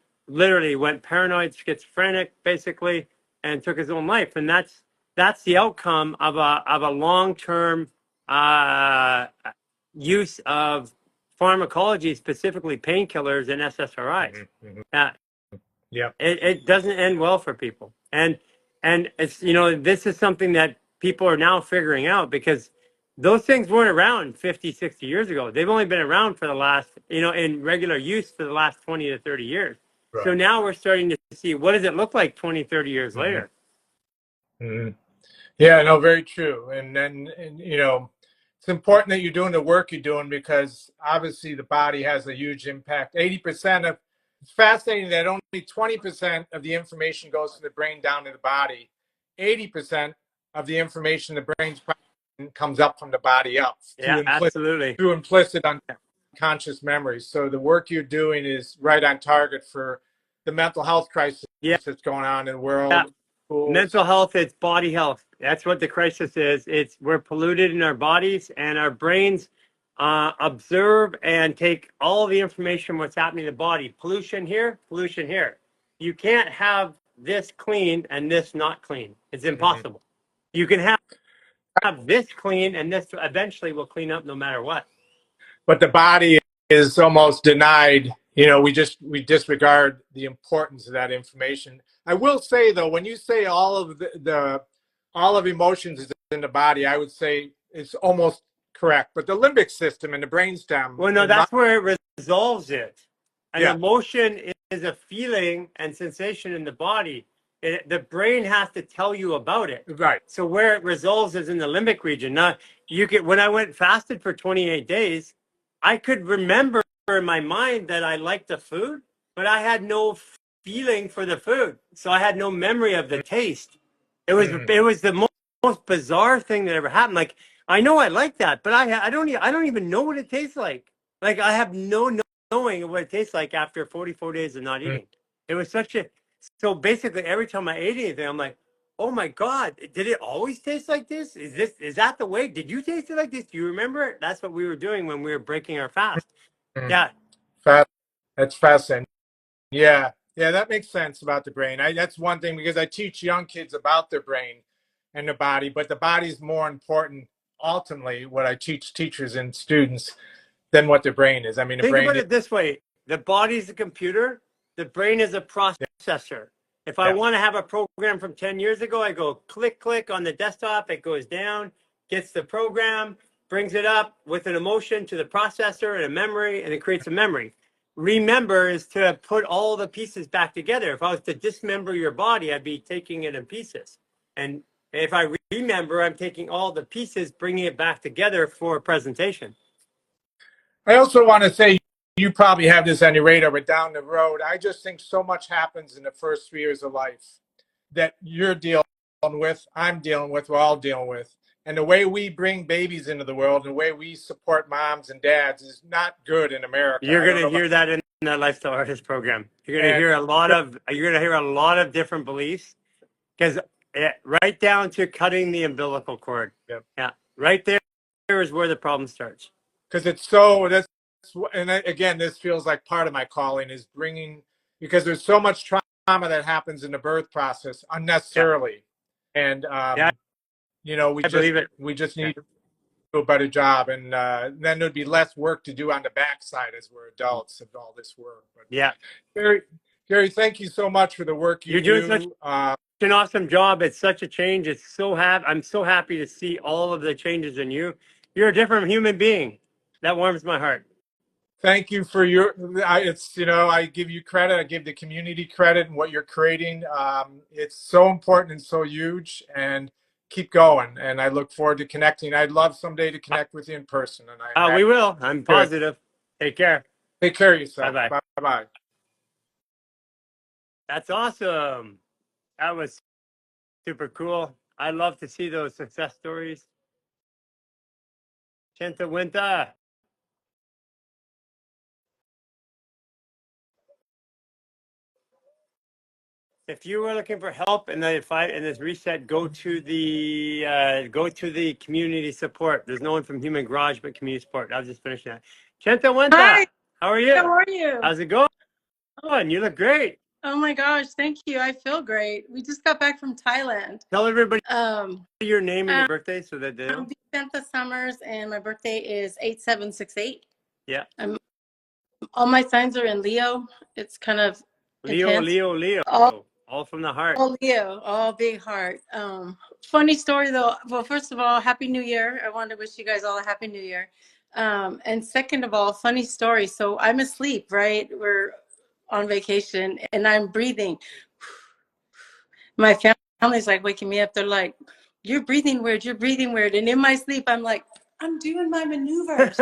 paranoid, schizophrenic, basically, and took his own life. And that's the outcome of a long-term use of pharmacology, specifically painkillers and SSRIs. It doesn't end well for people, and it's this is something that people are now figuring out because those things weren't around 50, 60 years ago. They've only been around for the last in regular use for the last 20 to 30 years. Right. So now we're starting to see what does it look like 20, 30 years later. Yeah, no, very true. And then it's important that you're doing the work you're doing because obviously the body has a huge impact. 80% of it's fascinating that only 20% of the information goes from the brain down to the body. 80% of the information the brain's comes up from the body up. Absolutely. Through implicit unconscious memories. So the work you're doing is right on target for the mental health crisis that's going on in the world. Yeah. Mental health, it's body health. That's what the crisis is. We're polluted in our bodies and our brains observe and take all the information what's happening in the body. Pollution here, pollution here. You can't have this clean and this not clean. It's impossible. You can have this clean and this eventually will clean up no matter what. But the body is almost denied. We disregard the importance of that information. I will say though, when you say all of emotions is in the body, I would say it's almost correct. But the limbic system and the brainstem. Well, no, that's where it resolves it. An emotion is a feeling and sensation in the body. The brain has to tell you about it. Right. So where it resolves is in the limbic region. Now, when I went fasted for 28 days, I could remember in my mind that I liked the food, but I had no feeling for the food. So I had no memory of the taste. It was the most bizarre thing that ever happened. Like, I know I like that, but I don't even know what it tastes like. Like, I have no knowing of what it tastes like after 44 days of not eating. It was such a, so basically every time I ate anything, I'm like, oh my God, did it always taste like this? Is that the way? Did you taste it like this? Do you remember it? That's what we were doing when we were breaking our fast. Mm. Yeah. That's fascinating. Yeah, yeah, that makes sense about the brain. That's one thing because I teach young kids about their brain and the body, but the body's more important ultimately what I teach teachers and students than what their brain is. I mean, the Think about brain is, it this way. The body's a computer. The brain is a processor. If I yeah. want to have a program from 10 years ago, I go click, click on the desktop. It goes down, gets the program, brings it up with an emotion to the processor and a memory, and it creates a memory. Remember is to put all the pieces back together. If I was to dismember your body, I'd be taking it in pieces. And if I remember, I'm taking all the pieces, bringing it back together for a presentation. I also want to say you probably have this on your radar, but down the road, I just think so much happens in the first 3 years of life that you're dealing with, I'm dealing with, we're all dealing with. And the way we bring babies into the world, and the way we support moms and dads is not good in America. You're I going don't to know about, hear that in the lifestyle artist program. You're going to and hear a lot of different beliefs because right down to cutting the umbilical cord. yeah, Yeah, right there is where the problem starts. because it's so that's and again, this feels like part of my calling is bringing because there's so much trauma that happens in the birth process Yeah, unnecessarily, and yeah, you know, I believe it. we just Yeah, need to do a better job, and then there'd be less work to do on the backside as we're adults of all this work. But yeah. Gary, Gary, thank you so much for the work you You're doing such do. an awesome job. It's such a change. I'm so happy to see all of the changes in you. You're a different human being. That warms my heart. Thank you for your. It's I give you credit. I give the community credit and what you're creating. It's so important and so huge. And keep going. And I look forward to connecting. I'd love someday to connect with you in person. And I'm We happy. will. I'm Good. positive. Take care. Take care of Bye yourself. bye. Bye bye. That's awesome. That was super cool. I love to see those success stories. Chenta Winta. If you were looking for help in this reset, go to the community support. There's no one from Human Garage but community support. I'll just finish that. Chenta Hi, Winta, how are you? how are you? How's it going? You look great. Oh my gosh, thank you. I feel great. We just got back from Thailand. Tell everybody Um, your name and your um, birthday so that they know. I'm Vicenta Summers, and my birthday is 8768. Yeah. All my signs are in Leo. It's kind of Leo, intense. Leo, Leo. All, All from the heart. all Leo, all big heart. Funny story though. Well, first of all, Happy New Year. I wanted to wish you guys all a Happy New Year. And second of all, funny story. So I'm asleep, right? We're on vacation, and I'm breathing. My family's like waking me up. They're like, "You're breathing weird. You're breathing weird." And in my sleep, I'm like, "I'm doing my maneuvers."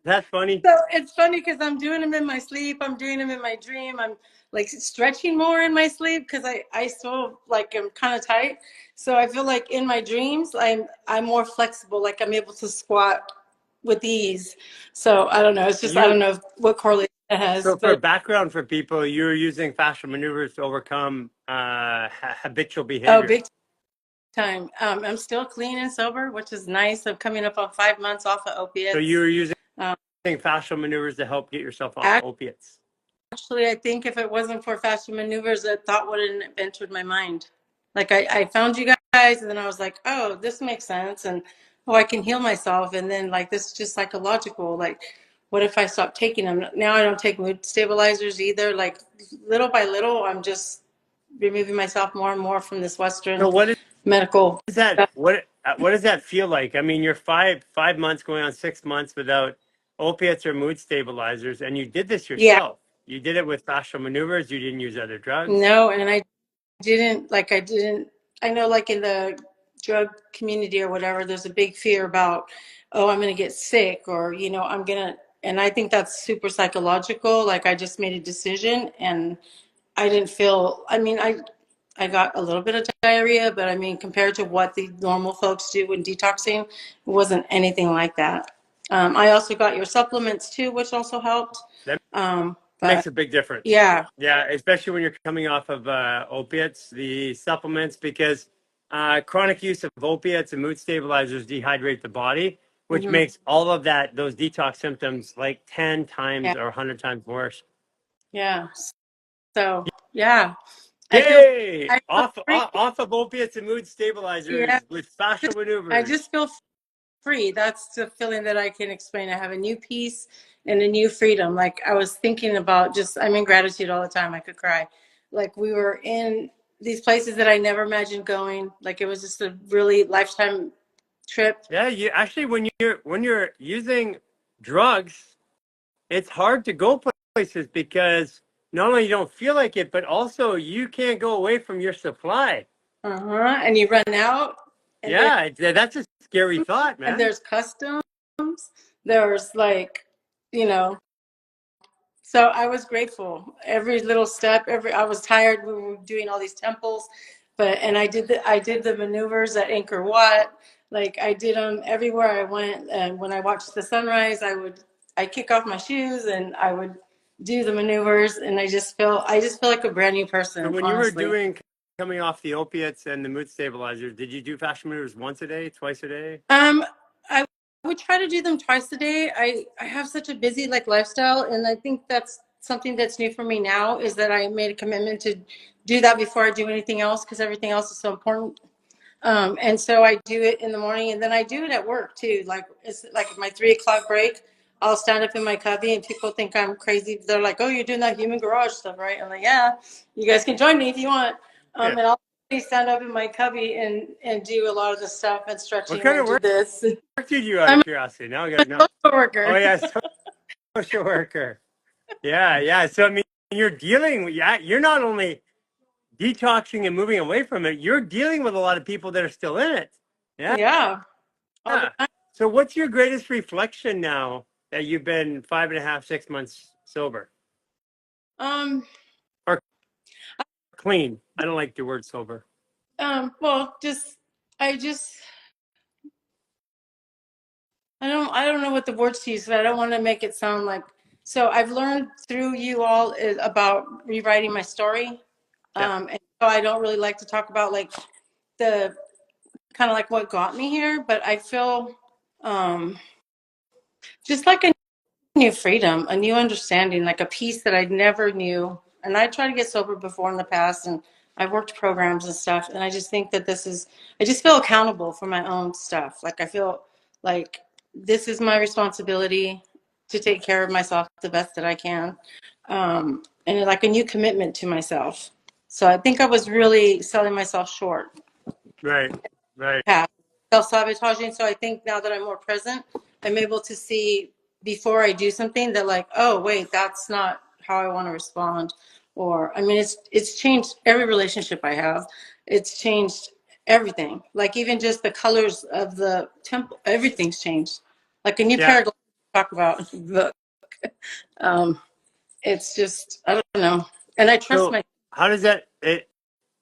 That's funny. So it's funny because I'm doing them in my sleep. I'm doing them in my dream. I'm like stretching more in my sleep because I still like I'm kind of tight. So I feel like in my dreams I'm more flexible. Like I'm able to squat with ease. So I don't know. It's just I You don't know what correlation it has, so for but background for people, you're using fascial maneuvers to overcome habitual oh, behavior. big time. I'm still clean and sober, which is nice. I'm coming up on 5 months off of So opiates. you're using Um, fascial maneuvers to help get yourself off opiates. Actually, I think if it wasn't for fashion maneuvers, a thought wouldn't have entered my mind. Like I found you guys, and then I was like, oh, this makes sense, and oh, I can heal myself, and then like this is just psychological. Like, what if I stop taking them? Now I don't take mood stabilizers either. Like little by little, I'm just removing myself more and more from this So Western what medical is that? stuff. What does that feel like? I mean, you're 5 months going on 6 months without opiates or mood stabilizers, and you did this Yeah, yourself. You did it with fascial maneuvers. You didn't use other drugs. no, and I didn't I know like in the drug community or whatever there's a big fear about oh I'm going to get sick or I'm going to and I think that's super psychological. Like I just made a decision and I didn't feel I got a little bit of diarrhea, but I mean compared to what the normal folks do when detoxing, it wasn't anything like that. I also got your supplements too, which also helped. That But makes a big difference. yeah. Yeah, especially when you're coming off of opiates, the supplements, because chronic use of opiates and mood stabilizers dehydrate the body, which Hmm. makes all of those detox symptoms like 10 Yeah. times or 100 times worse. Yeah. So yeah, I feel Yay! I feel free. Off of opiates and mood Yeah. stabilizers with fascial I maneuvers. just feel free. That's the feeling that I can explain. I have a new peace and a new freedom. Like I was thinking about just, I'm in gratitude all the time. I could cry. Like we were in these places that I never imagined going. Like it was just a really lifetime trip. Yeah, you actually when you're using drugs, it's hard to go places because not only you don't feel like it, but also you can't go away from your supply. Uh-huh. And you run out and then Yeah, that's a scary thought, and man. there's customs. There's like, you know, so I was grateful. Every little step, I was tired. We were doing all these temples, but and I did the maneuvers at Angkor Wat. Like I did them everywhere I went. And when I watched the sunrise, I kick off my shoes and I would do the maneuvers. And I just feel like a brand new So person, when you were honestly. coming off the opiates and the mood stabilizers, did you do fascia maneuvers once a day, twice a day? I would try to do them twice a day. I have such a busy like lifestyle, and I think that's something that's new for me now is that I made a commitment to do that before I do anything else because everything else is so important. And so I do it in the morning, and then I do it at work too. Like it's like my 3 o'clock break. I'll stand up in my cubby, and people think I'm crazy. They're like, "Oh, you're doing that human garage stuff, right?" I'm like, "Yeah, you guys can join me if you want." Yeah. And I'll stand up in my cubby and do a lot of the stuff and What stretching kind and of do work this. did you out I'm of curiosity? Now I got a to know. social Oh worker. yeah, social worker. Yeah, yeah. So I mean, you're yeah, you're not only detoxing and moving away from it, you're dealing with a lot of people that are still in it. Yeah. Yeah, all the Yeah. time. So what's your greatest reflection now that you've been 5.5, 6 months sober Um, or clean? I don't like the word sober. well, I just, I don't know what the words to use, but I don't want to make it sound like. So I've learned through you all about rewriting my story. Yeah. And so I don't really like to talk about like the kind of like what got me here, but I feel um, just like a new freedom, a new understanding, like a peace that I never knew. And I tried to get sober before in the past, and I've worked programs and stuff. And I just think that I just feel accountable for my own stuff. Like I feel like this is my responsibility to take care of myself the best that I can. And like a new commitment to myself. So I think I was really selling myself short Right. Right. past self-sabotaging. So I think now that I'm more present, I'm able to see before I do something that like, oh wait, that's not how I want to respond. Or I mean it's changed every relationship I have. It's changed everything. Like even just the colors of the temple, everything's changed. Like a new Yeah. pair of glasses to talk about the it's just I don't know. And I trust So my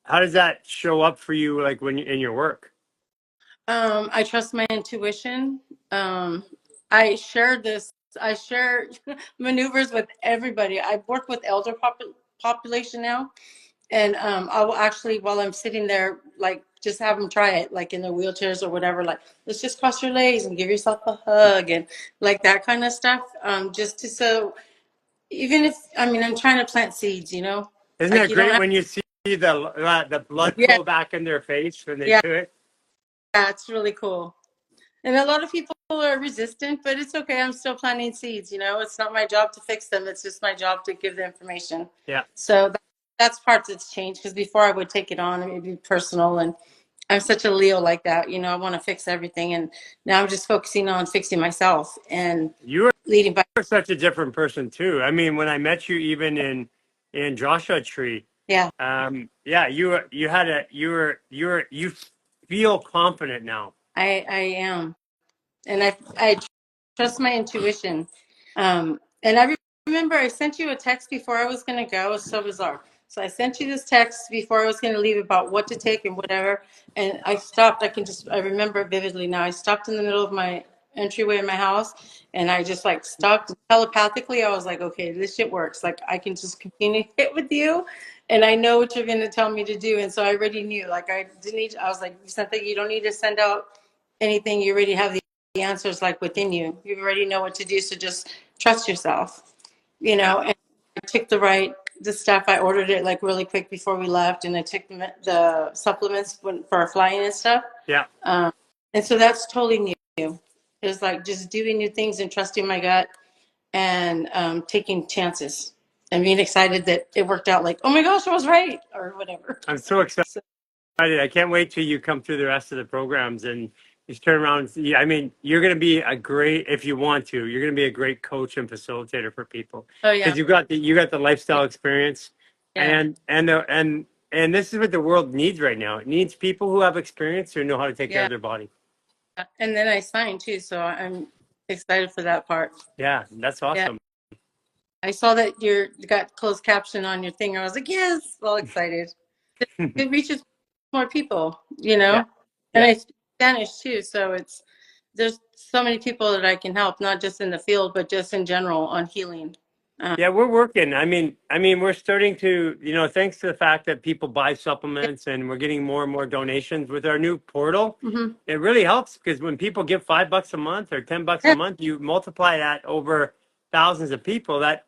how does that show up for you like when you in your work? I trust my intuition. Um, I share this. I share maneuvers with everybody. I work with population now, and I will actually, while I'm sitting there, like just have them try it, like in their wheelchairs or whatever. Like, let's just cross your legs and give yourself a hug and like that kind of stuff. Just to so even if I mean I'm trying to plant seeds, you know, Isn't like that you don't great have. when you see the blood Yeah, flow back in their face when they yeah, do it? it's really cool. And a lot of people are resistant, but it's okay. I'm still planting seeds. You know, it's not my job to fix them. It's just my job to give the information. Yeah. So that's part that's changed because before I would take it on and it'd be personal. And I'm such a Leo like that. You know, I want to fix everything. And now I'm just focusing on fixing myself and You leading by. are such a different person too. I mean, when I met you even in Joshua Tree, Yeah, yeah, you feel confident now. I am. And I trust my intuition. And I remember I sent you a text before I was going to go. It was so bizarre. So I sent you this text before I was going to leave about what to take and whatever. And I stopped. I remember it vividly now. I stopped in the middle of my entryway in my house, and I just like stopped telepathically. I was like, okay, this shit works. Like I can just communicate with you, and I know what you're going to tell me to do. And so I already knew. Like I didn't need. I was like, something you don't need to send out anything. You already have the answers like within you. You already know what to do. So just trust yourself. You know. And I took the stuff. I ordered it like really quick before we left, and I took the supplements for our flying and stuff. Yeah. And so that's totally new. It's like just doing new things and trusting my gut and taking chances and being excited that it worked out. Like, oh my gosh, I was right, or whatever. I'm so excited. So, I can't wait till you come through the rest of the programs and just turn around. Yeah, I mean, you're going to be a great, if you want to, you're going to be a great coach and facilitator for people oh yeah, because you got the lifestyle experience, yeah, and this is what the world needs right now. It needs people who have experience who know how to take care yeah. of their body. And then I signed too, so I'm excited for that part. Yeah, that's awesome. Yeah. I saw that you got closed caption on your thing. I was like, yes, all excited. It reaches more people, you know. Yeah. And Yeah. I speak Spanish too, so there's so many people that I can help, not just in the field, but just in general on healing. Yeah, we're working. I mean, we're starting to, thanks to the fact that people buy supplements and we're getting more and more donations with our new portal. Mm-hmm. It really helps because when people give $5 a month or $10 a month, you multiply that over thousands of people. That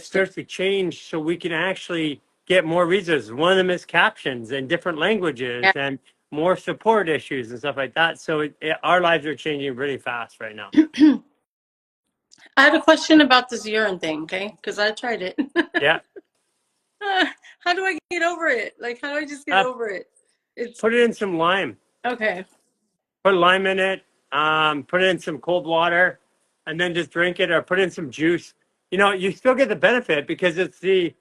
starts to change, so we can actually get more resources. One of them is captions in different languages Yeah. and more support issues and stuff like that. So our lives are changing really fast right now. I had a question about this urine thing, okay? Because I tried it. Yeah. How do I get over it? Like, how do I just get over it? It's Put it in some lime. okay. Put lime in it, put it in some cold water, and then just drink it, or put in some juice. You still get the benefit because it's the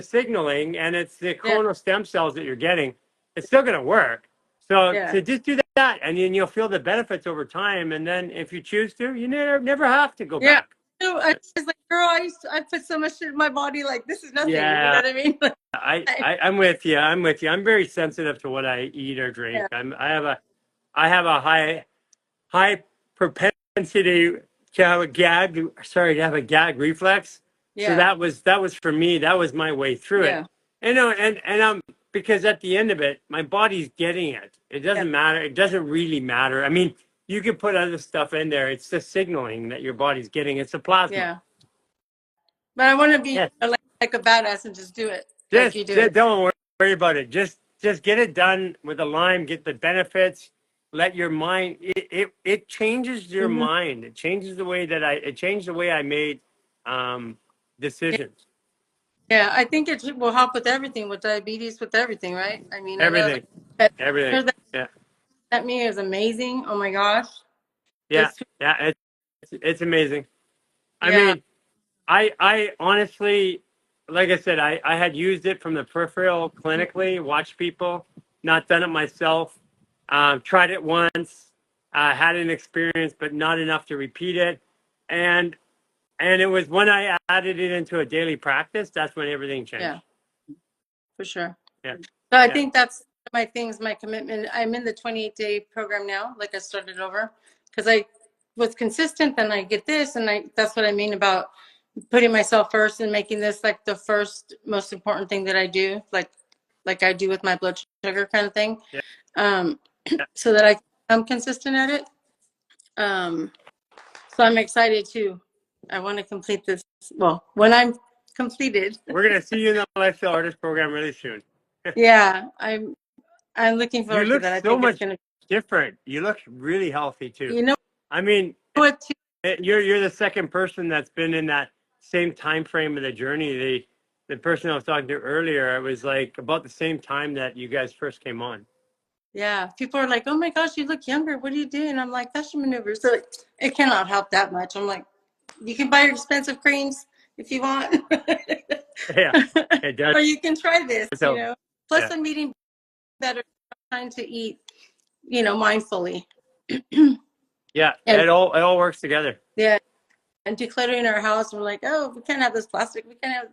signaling and it's the Yeah. clonal stem cells that you're getting. It's still going to work. So Yeah. just do that, and then you'll feel the benefits over time. And then if you choose to, you never have to go Yeah. back. So I was like, girl, I put so much shit in my body, like this is nothing. You know Yeah, what I mean? I'm with you. I'm with you. I'm very sensitive to what I eat or drink. Yeah. I have a high propensity to have a gag reflex. So Yeah. that was for me. That was my way through it. Yeah. And because at the end of it, my body's getting it. It Yeah. doesn't matter. It doesn't really matter. I mean, you can put other stuff in there. It's the signaling that your body's getting. It's a plasma. Yeah. But I want to be Yeah. like a badass and just do it like you do it. Don't worry about it. Just get it done with a lime. Get the benefits. Let your mind. It changes your Mm-hmm. mind. It changes the way that it changed the way I made decisions. Yeah, I think it will help with everything, with diabetes, with everything, right? I mean, I know Everything. that Everything. Yeah. that me is amazing. Oh my gosh. Yeah. It's Yeah. It's amazing. I yeah, mean, I honestly, like I said, I had used it from the peripheral clinically, watched people, not done it myself, tried it once, had an experience, but not enough to repeat it. And it was when I added it into a daily practice, that's when everything changed. yeah, for sure. Yeah. So I Yeah. think that's my things, my commitment. I'm in the 28-day program now, like I started over, because I was consistent, then I get this, and that's what I mean about putting myself first and making this like the first most important thing that I do, like I do with my blood sugar kind of thing. Yeah. Um, so that I'm consistent at it. So I'm excited too. I want to complete this. Well, when I'm completed, We're going to see you in the Lifestyle Artist program really soon. yeah, I'm looking You forward to look that. I so think it's much gonna. different. You look really healthy too. You know I mean, what? Too? you're the second person that's been in that same time frame of the journey. The person I was talking to earlier, it was like about the same time that you guys first came on. Yeah, people are like, "Oh my gosh, you look younger. What are you doing?" I'm like, "Fascia maneuvers." So it cannot help that much. I'm like, you can buy your expensive creams if you want, Yeah, it does. or you can try this. So, You know. Plus, yeah. I'm eating better, trying to eat, mindfully. Yeah, And it all works together. yeah, and decluttering our house. We're like, oh, we can't have this plastic. We can't have,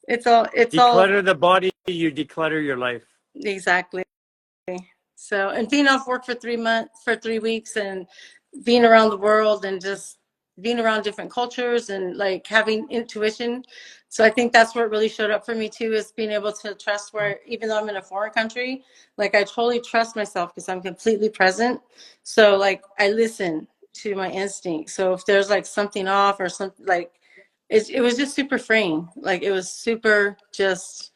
it's all Declutter the body, you declutter your life. exactly. So, and being off work for 3 weeks, and being around the world and just being around different cultures and like having intuition. So I think that's what really showed up for me too, is being able to trust where, even though I'm in a foreign country, like I totally trust myself because I'm completely present. So like I listen to my instinct. So if there's like something off or something, like it was just super freeing. Like it was super just,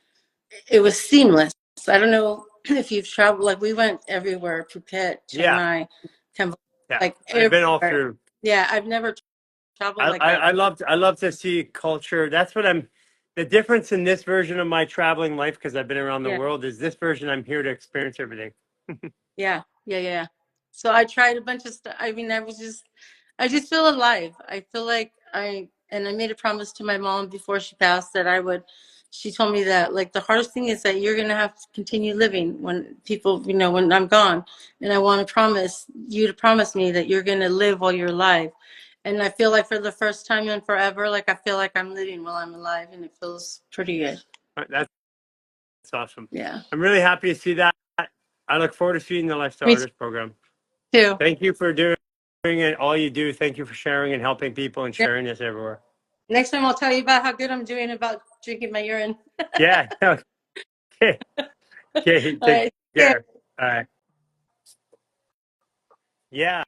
it was seamless. I don't know if you've traveled, like we went everywhere, Phuket, Chiang Yeah, Mai, Cambodia, yeah. like I've been all everywhere. through. Yeah, I've never traveled I, like I that. I love to see culture. That's what I'm. The difference in this version of my traveling life, because I've been around the Yeah, world, is this version I'm here to experience everything. yeah. So I tried a bunch of stuff. I mean, I just feel alive. I feel like and I made a promise to my mom before she passed that I would. She told me that like the hardest thing is that you're gonna have to continue living when people, when I'm gone, and I want to promise you to promise me that you're gonna live while you're alive. And I feel like for the first time in forever, like I feel like I'm living while I'm alive, and it feels pretty good. That's awesome. Yeah, I'm really happy to see that. I look forward to seeing the Lifestyle me Artist program. too. Thank you for doing it, all you do. Thank you for sharing and helping people and Yeah. sharing this everywhere. Next time I'll tell you about how good I'm doing about drinking my urine. Yeah. Okay. Okay. All Take right. Yeah. care. All right. Yeah.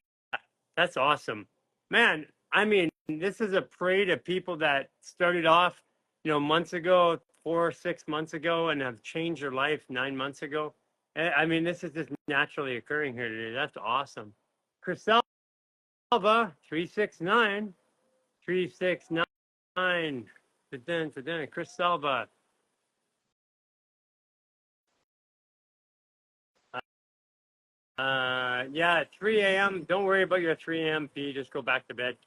That's awesome. Man, I mean, this is a parade of people that started off, months ago, 4 or 6 months ago, and have changed their life 9 months ago. I mean, this is just naturally occurring here today. That's awesome. Criselva, 369, 369. Criselva. Yeah, at 3 a.m. Don't worry about your 3 a.m. pee. Just go back to bed.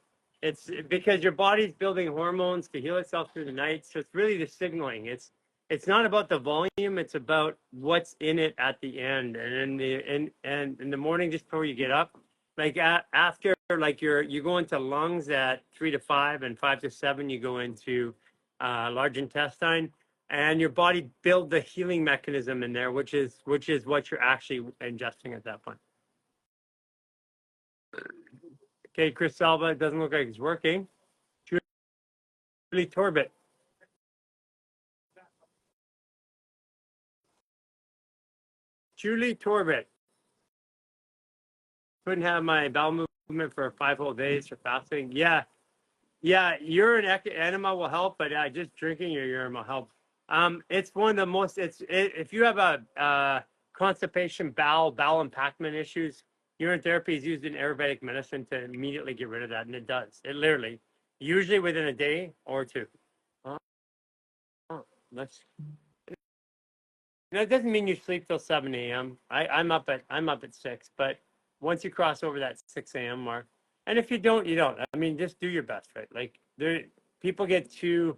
It's because your body's building hormones to heal itself through the night. So it's really the signaling. It's not about the volume. It's about what's in it at the end. And in the morning, just before you get up, like after like you go into lungs at 3 to 5, and 5 to 7 you go into large intestine, and your body build the healing mechanism in there, which is what you're actually ingesting at that point. Okay, Chris Salva, it doesn't look like it's working. Julie Torbett. Julie Torbett. Couldn't have my bowel movement for 5 whole days for fasting. Yeah, yeah, urine enema will help, but just drinking your urine will help. It's one of the most. If you have a constipation, bowel impactment issues, urine therapy is used in Ayurvedic medicine to immediately get rid of that, and it does. It literally, usually within a day or two. Oh, oh, that's. That doesn't mean you sleep till 7 a.m. I'm up at 6, but once you cross over that 6 a.m. mark, and if you don't, you don't. I mean, just do your best, right? Like people get too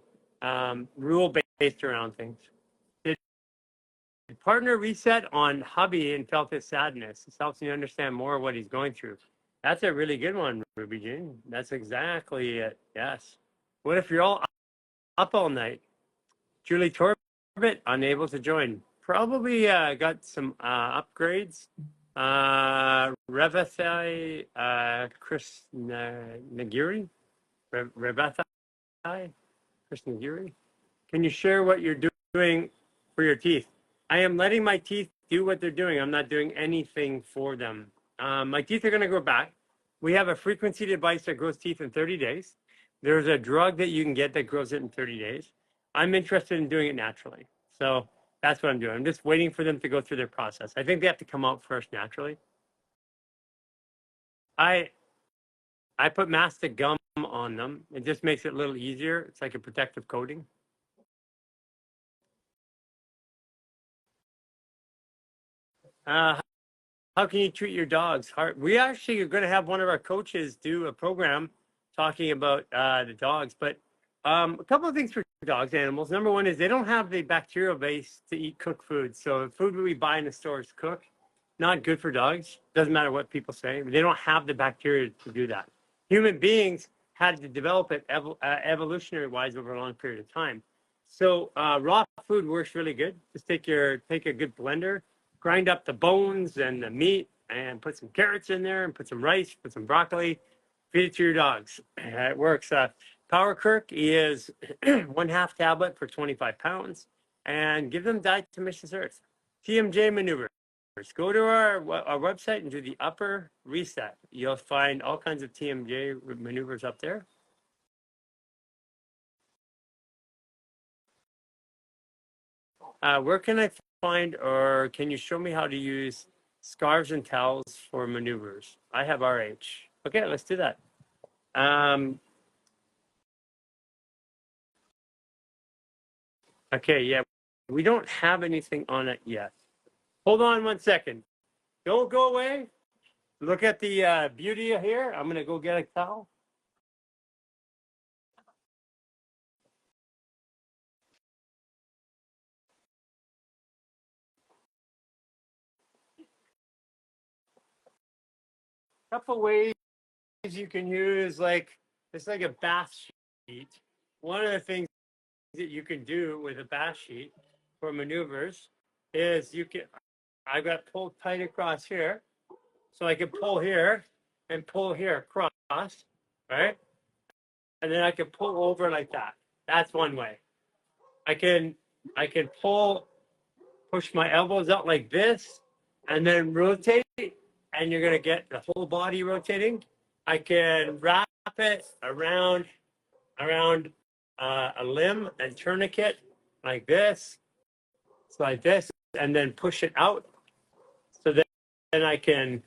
rule based around things. Did partner reset on hubby and felt his sadness? This helps you understand more of what he's going through. That's a really good one, Ruby Jean. That's exactly it. Yes. What if you're up all night? Julie Torbett, unable to join. Probably got some upgrades. Revathai, Chris Nagiri, Revathai, Chris Nagiri. Can you share what you're doing for your teeth? I am letting my teeth do what they're doing. I'm not doing anything for them. My teeth are going to grow back. We have a frequency device that grows teeth in 30 days. There's a drug that you can get that grows it in 30 days. I'm interested in doing it naturally. So that's what I'm doing. I'm just waiting for them to go through their process. I think they have to come out first naturally. I I put mastic gum on them. It just makes it a little easier. It's like a protective coating. Uh, how can you treat your dog's heart? We actually are going to have one of our coaches do a program talking about the dogs, but a couple of things for dogs, animals. Number one is they don't have the bacterial base to eat cooked food. So food we buy in the store is cooked, not good for dogs. Doesn't matter what people say. They don't have the bacteria to do that. Human beings had to develop it evolutionary wise over a long period of time. So raw food works really good. Just take a good blender, grind up the bones and the meat, and put some carrots in there and put some rice, put some broccoli, feed it to your dogs. It works. Power Kirk is 1/2 tablet for 25 pounds, and give them diatomaceous earth. TMJ maneuvers. Go to our website and do the upper reset. You'll find all kinds of TMJ maneuvers up there. Where can I find, or can you show me how to use scarves and towels for maneuvers? I have RH. Okay, let's do that. Okay, yeah, we don't have anything on it yet. Hold on 1 second. Don't go away. Look at the beauty here. I'm gonna go get a towel. Couple ways you can use, like, it's like a bath sheet. One of the things that you can do with a bath sheet for maneuvers is I've got pulled tight across here, so I can pull here and pull here across, right? And then I can pull over like that. That's one way. I can push my elbows out like this, and then rotate, and you're gonna get the whole body rotating. I can wrap it around a limb and tourniquet like this, and then push it out. So then I can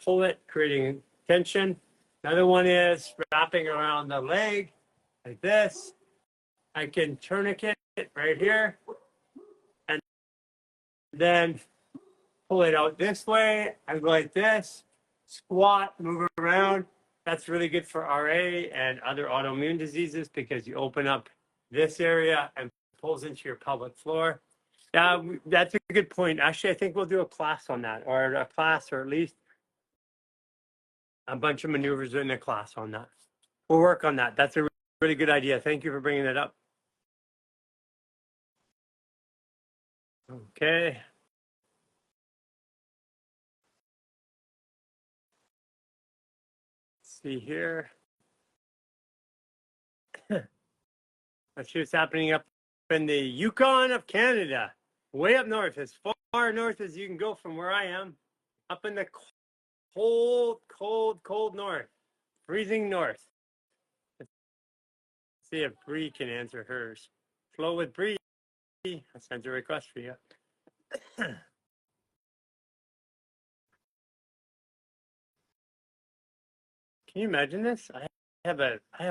pull it, creating tension. Another one is wrapping around the leg like this. I can tourniquet it right here, and then pull it out this way and go like this. Squat, move around. That's really good for RA and other autoimmune diseases because you open up this area and pulls into your pelvic floor. That's a good point. Actually, I think we'll do a class on that, or at least a bunch of maneuvers in a class on that. We'll work on that. That's a really good idea. Thank you for bringing that up. Okay. Let's see here. Let's see what's happening up in the Yukon of Canada. Way up north, as far north as you can go from where I am. Up in the cold north. Freezing north. Let's see if Bree can answer hers. Flow with Bree. I sent a request for you. Can you imagine this? I have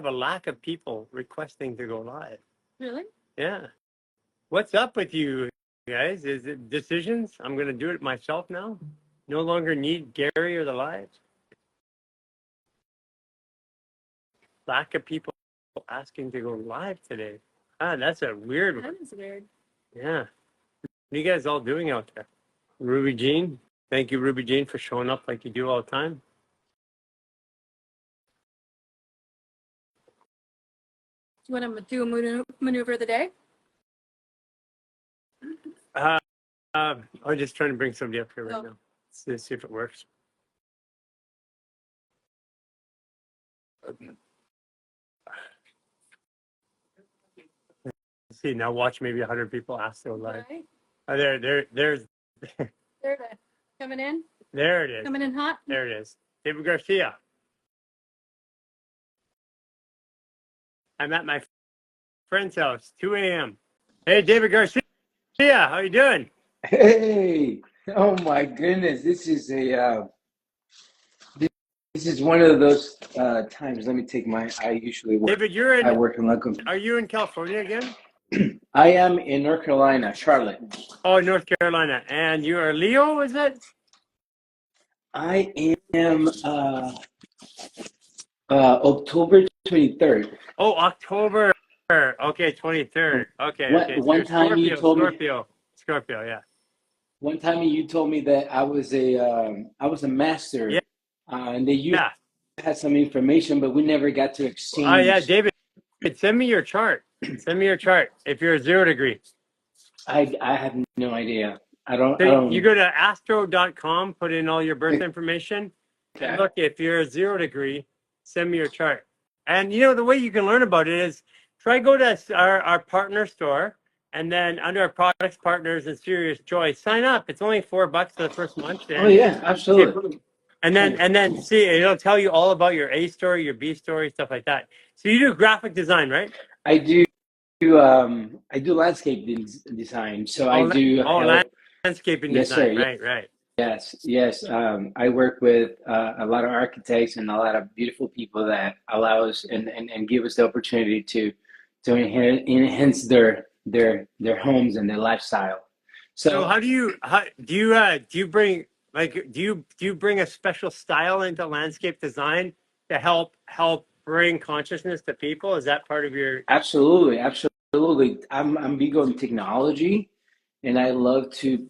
a lack of people requesting to go live. Really? Yeah. What's up with you guys? Is it decisions? I'm gonna do it myself now. No longer need Gary or the lives. Lack of people asking to go live today. That's a weird one. That is weird. Yeah. What are you guys all doing out there? Ruby Jean. Thank you, Ruby Jean, for showing up like you do all the time. Do you want to do a maneuver of the day? I'm just trying to bring somebody up here right now. Let's see if it works. See, now watch maybe 100 people ask to go live. Right. There's There it is. Coming in? There it is. Coming in hot? There it is. David Garcia. I'm at my friend's house, 2 a.m. Hey, David Garcia, how you doing? Hey, oh my goodness, this is one of those times. Let me take I usually work. David, I work in Lincoln. Are you in California again? I am in North Carolina, Charlotte. Oh, North Carolina. And you are Leo, is it? I am October 23rd. Oh, October. Okay, 23rd. Okay. One time you told me Scorpio, yeah. One time you told me that I was a master. Yeah. And that you had some information, but we never got to exchange. Oh, yeah, David, send me your chart. Send me your chart if you're a 0 degree. I have no idea. So I you don't. go to astro.com, put in all your birth information, and Okay. look, if you're a 0 degree, send me your chart. And the way you can learn about it is try go to our partner store, and then under our products, partners, and serious joy, sign up. It's only $4 for the first month, Oh and yeah, absolutely. and then see, it'll tell you all about your A story, your B story, stuff like that. So you do graphic design, right? I do. I do landscape design, so I All do all help. landscaping Yes, sir. design, right, right. Yes, yes. I work with a lot of architects and a lot of beautiful people that allow us and give us the opportunity to enhance their homes and their lifestyle. So So how do you bring like do you bring a special style into landscape design to help bring consciousness to people? Is that part of your absolutely, absolutely. I'm big on technology, and I love to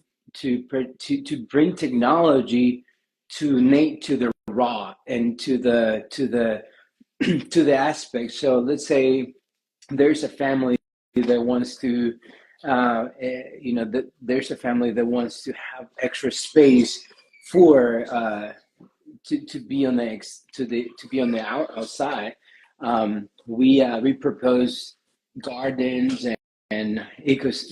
bring technology to the raw and to the to the aspect. So let's say there's a family that wants to there's a family that wants to have extra space for to be on to be on the outside. We propose gardens and ecos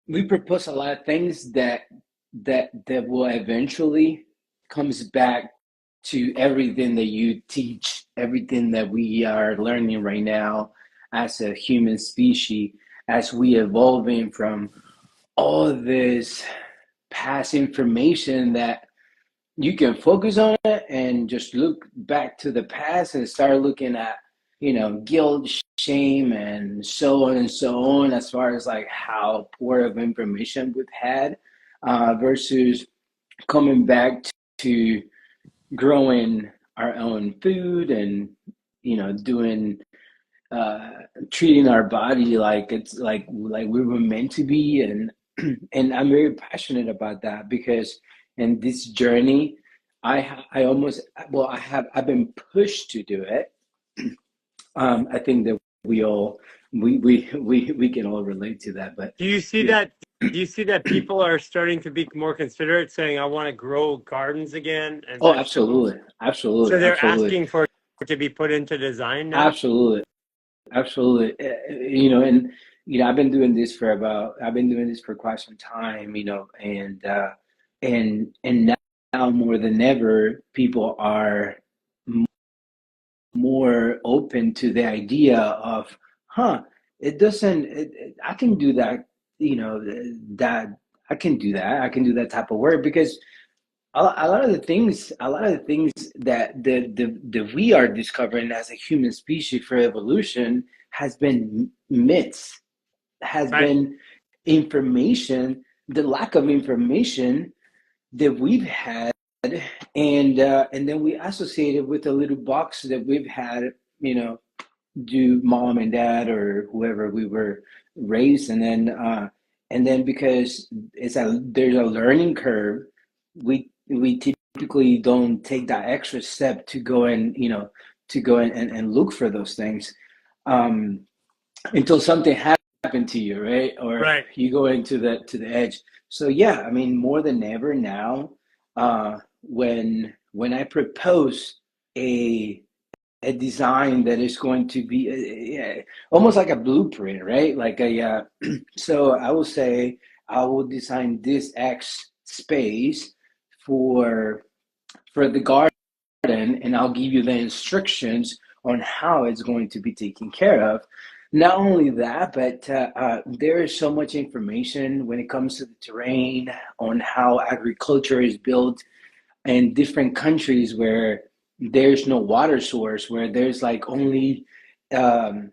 we propose a lot of things that will eventually comes back to everything that you teach, everything that we are learning right now as a human species, as we evolving from all this past information that you can focus on it and just look back to the past and start looking at guilt, shame, and so on as far as like how poor of information we've had versus coming back to growing our own food and doing treating our body like it's like we were meant to be. And I'm very passionate about that because in this journey I almost well I've been pushed to do it. I think that we all we can all relate to that, but do you see yeah. that do you see that people are starting to be more considerate, saying I want to grow gardens again and Oh, vegetables? absolutely, So absolutely, they're absolutely, asking for it to be put into design now? absolutely, absolutely. And I've been doing this for quite some time, and now more than ever, people are more open to the idea of, huh, it doesn't, I can do that, that I can do that type of work because a lot of the things that the we are discovering as a human species for evolution has been myths, has Right. been information, the lack of information that we've had, and then we associate it with a little box that we've had, do mom and dad or whoever we were raised, and then because there's a learning curve, we typically don't take that extra step to go and and look for those things um, until something happened to you, right? Or Right. you go into the edge. So yeah, I mean, more than ever now, when I propose a design that is going to be almost like a blueprint, right? Like so I will say I will design this X space for the garden, and I'll give you the instructions on how it's going to be taken care of. Not only that, but there is so much information when it comes to the terrain on how agriculture is built in different countries where there's no water source, where there's like only um,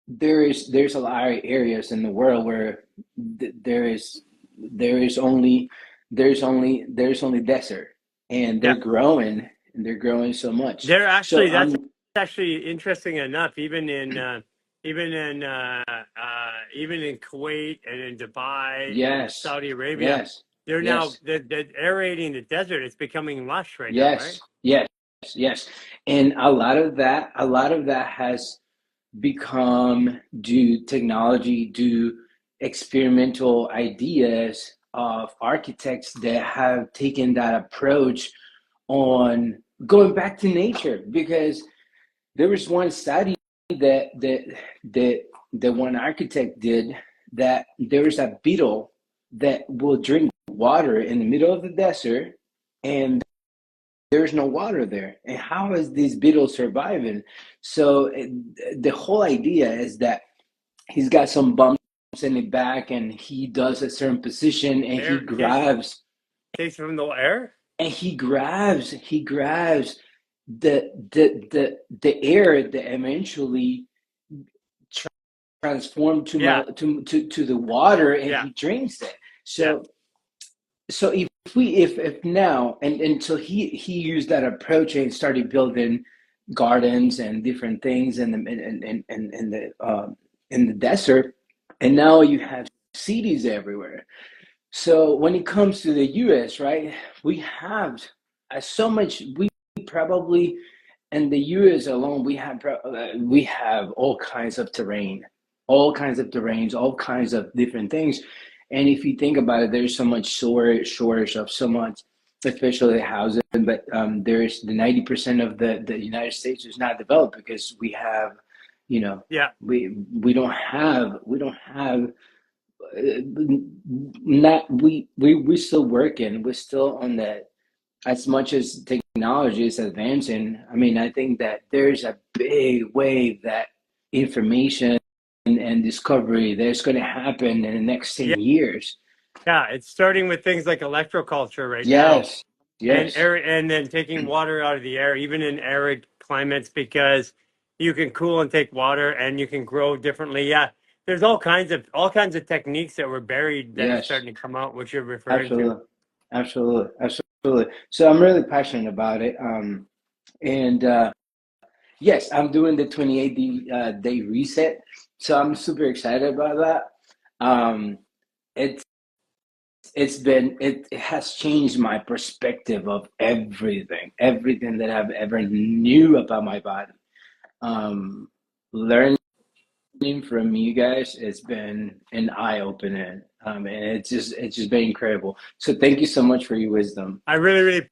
there's a lot of areas in the world where there is only there's only desert, and Yeah. they're growing so much. They're So actually that's I'm actually interesting enough. Even in even in Kuwait and in Dubai and yes, Saudi Arabia, yes, they're now yes, they're aerating the desert. It's becoming lush right now, right? yes, yes, yes, and a lot of that has become due technology, due experimental ideas of architects that have taken that approach on going back to nature, because there was one study that one architect did, that there is a beetle that will drink water in the middle of the desert, and there's no water there. And how is this beetle surviving? So the whole idea is that he's got some bumps in the back, and he does a certain position, and he grabs, takes from the air, and he grabs the air that eventually transformed to the water, and he drinks it. So if now, and so he used that approach and started building gardens and different things in the desert, and now you have cities everywhere. So when it comes to the US, right, we have so much. We probably, in the US alone, we have all kinds of terrain, all kinds of different things. And if you think about it, there's so much shortage of so much, especially housing. But there's the 90% of the United States is not developed because we have, we don't have we're still working. We're still on that. As much as technology is advancing, I mean, I think that there's a big wave that information and discovery that's going to happen in the next 10 years. Yeah, it's starting with things like electroculture right now. Yes. And then taking water out of the air, even in arid climates, because you can cool and take water, and you can grow differently. Yeah, there's all kinds of techniques that were buried that are starting to come out, which you're referring to. Absolutely. So I'm really passionate about it. Yes, I'm doing the 28 day reset. So I'm super excited about that. It has changed my perspective of everything that I've ever knew about my body. Learning from you guys has been an eye opener, and it's just been incredible. So thank you so much for your wisdom. I really, really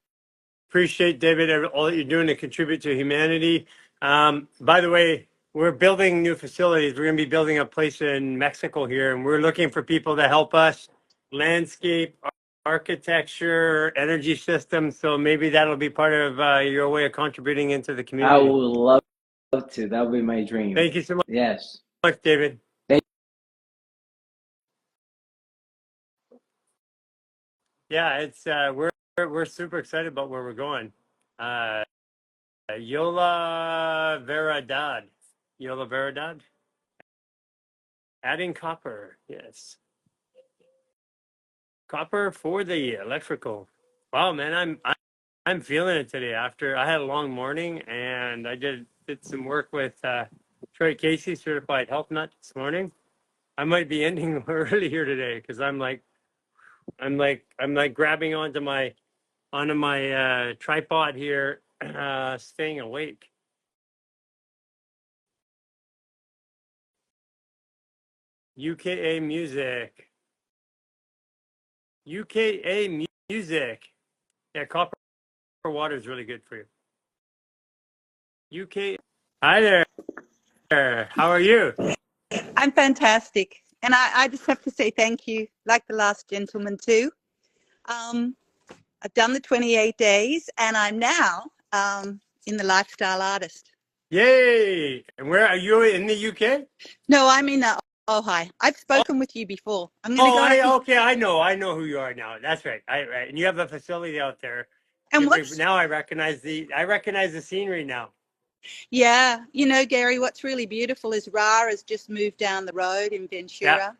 appreciate, David, all that you're doing to contribute to humanity. By the way, we're building new facilities. We're going to be building a place in Mexico here, and we're looking for people to help us landscape, architecture, energy systems. So maybe that'll be part of your way of contributing into the community. I would love to. That would be my dream. Thank you so much. Yes. Much, David. Yeah, it's we're super excited about where we're going. Yola Veridad. Adding copper, yes. Copper for the electrical. Wow, man, I'm feeling it today. After I had a long morning, and I did some work with Troy Casey, certified health nut, this morning. I might be ending early here today because I'm like grabbing onto my tripod here, staying awake. UKA music. UKA music. Yeah, copper water is really good for you. UK. Hi there. How are you? I'm fantastic. And I just have to say thank you, like the last gentleman too. I've done the 28 days, and I'm now in the Lifestyle Artist. Yay! And where are you, in the UK? No, I'm in Ojai. I've spoken with you before. I'm going to go. Okay, I know who you are now. That's right. Right. And you have a facility out there. And now I recognize the scenery now. Yeah, you know, Gary, what's really beautiful is Ra has just moved down the road in Ventura. Yeah.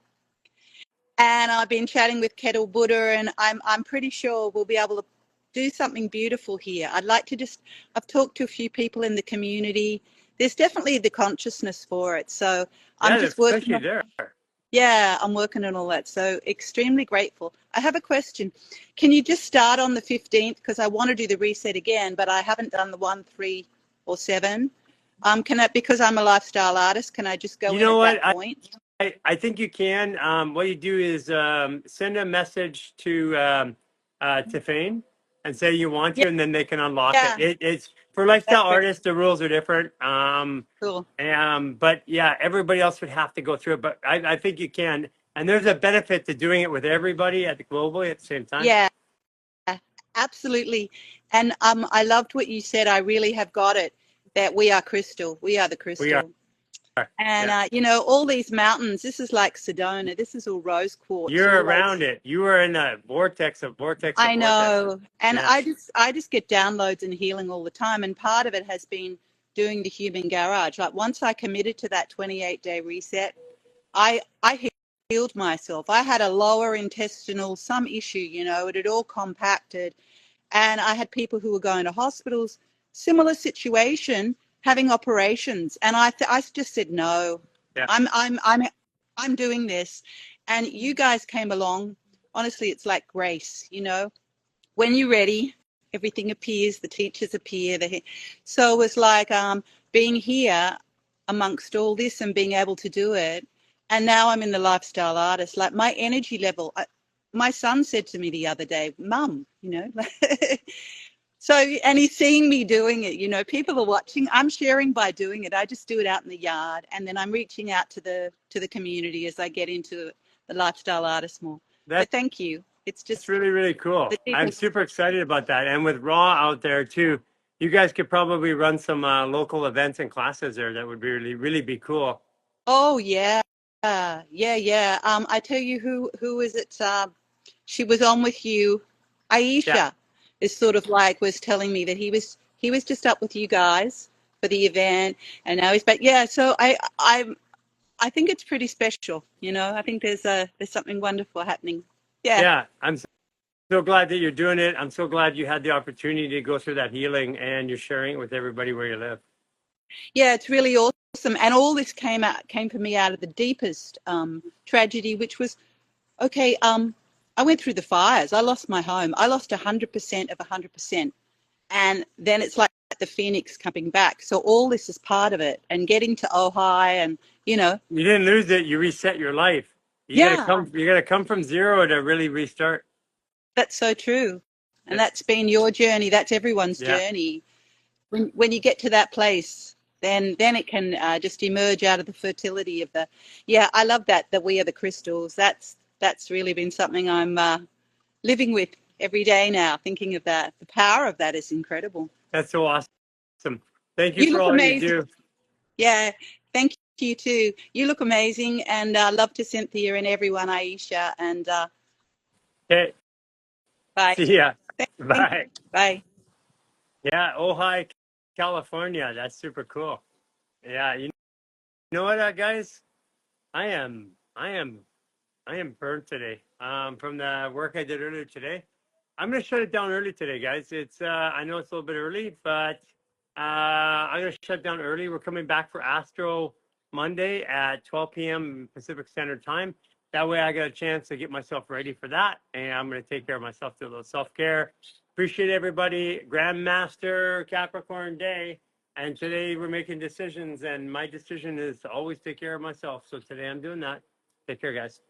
And I've been chatting with Kettle Buddha, and I'm pretty sure we'll be able to do something beautiful here. I'd like to I've talked to a few people in the community. There's definitely the consciousness for it. So I'm just working there. Yeah, I'm working on all that. So extremely grateful. I have a question. Can you just start on the 15th? Because I want to do the reset again, but I haven't done the 1, 3, or 7. Because I'm a lifestyle artist, can I just go at that point? I think you can. What you do is send a message to Fane and say you want Yeah, to, and then they can unlock it. yeah, It's for lifestyle that's very artists. The rules are different. cool. But yeah, everybody else would have to go through it. But I think you can, and there's a benefit to doing it with everybody at the globally at the same time. Yeah, absolutely. And I loved what you said. I really have got it that we are crystal. We are the We are. crystal. And Yeah. you know, all these mountains. This is like Sedona. This is all rose quartz. You're All around those. it. You are in a vortex of vortex of I vortex. know. And Yeah. I just get downloads and healing all the time. And part of it has been doing the human garage. Like once I committed to that 28-day reset, I healed myself. I had a lower intestinal some issue, you know, it had all compacted, and I had people who were going to hospitals, similar situation, having operations, and I just said no. Yeah. I'm doing this, and you guys came along. Honestly, it's like grace, you know. When you're ready, everything appears. The teachers appear. So it was like being here amongst all this and being able to do it. And now I'm in the lifestyle artist. Like my energy level. My son said to me the other day, "Mum, you know." So, and he's seeing me doing it. You know, people are watching. I'm sharing by doing it. I just do it out in the yard, and then I'm reaching out to the community as I get into the lifestyle artist more. That's But thank you. It's just really, really cool. the I'm deepest. super excited about that. And with Raw out there too, you guys could probably run some local events and classes there. That would be really, really be cool. Oh yeah, yeah. I tell you who is it? She was on with you. Yeah. Aisha is sort of like was telling me that he was just up with you guys for the event, and now he's back. Yeah, so I think it's pretty special. You know, I think there's something wonderful happening. Yeah. Yeah. I'm so glad that you're doing it. I'm so glad you had the opportunity to go through that healing and you're sharing it with everybody where you live. Yeah, it's really awesome. And all this came for me out of the deepest tragedy, which was, okay, I went through the fires. I lost my home. I lost 100% of 100%. And then it's like the phoenix coming back. So all this is part of it, and getting to Ojai, and, you know. You didn't lose it. You reset your life. You Yeah, gotta come from zero to really restart. that's so true. And Yeah. that's been your journey. That's everyone's Yeah. journey. When you get to that place, then it can just emerge out of the fertility of the. Yeah, I love that we are the crystals. That's really been something I'm living with every day now. Thinking of that, the power of that is incredible. That's so awesome. Thank you You for look all you amazing. do. Yeah, thank you too. You look amazing, and love to Cynthia and everyone, Aisha, and Okay. bye. See ya. Thank Bye. you. Bye. Yeah. Ojai, California. That's super cool. Yeah. You know what, guys? I am burnt today. From the work I did earlier today. I'm gonna shut it down early today, guys. It's I know it's a little bit early, but I'm gonna shut down early. We're coming back for Astro Monday at 12 p.m. Pacific Standard Time. That way, I got a chance to get myself ready for that, and I'm gonna take care of myself, do a little self-care. Appreciate everybody. Grandmaster Capricorn Day, and today we're making decisions, and my decision is to always take care of myself. So today I'm doing that. Take care, guys.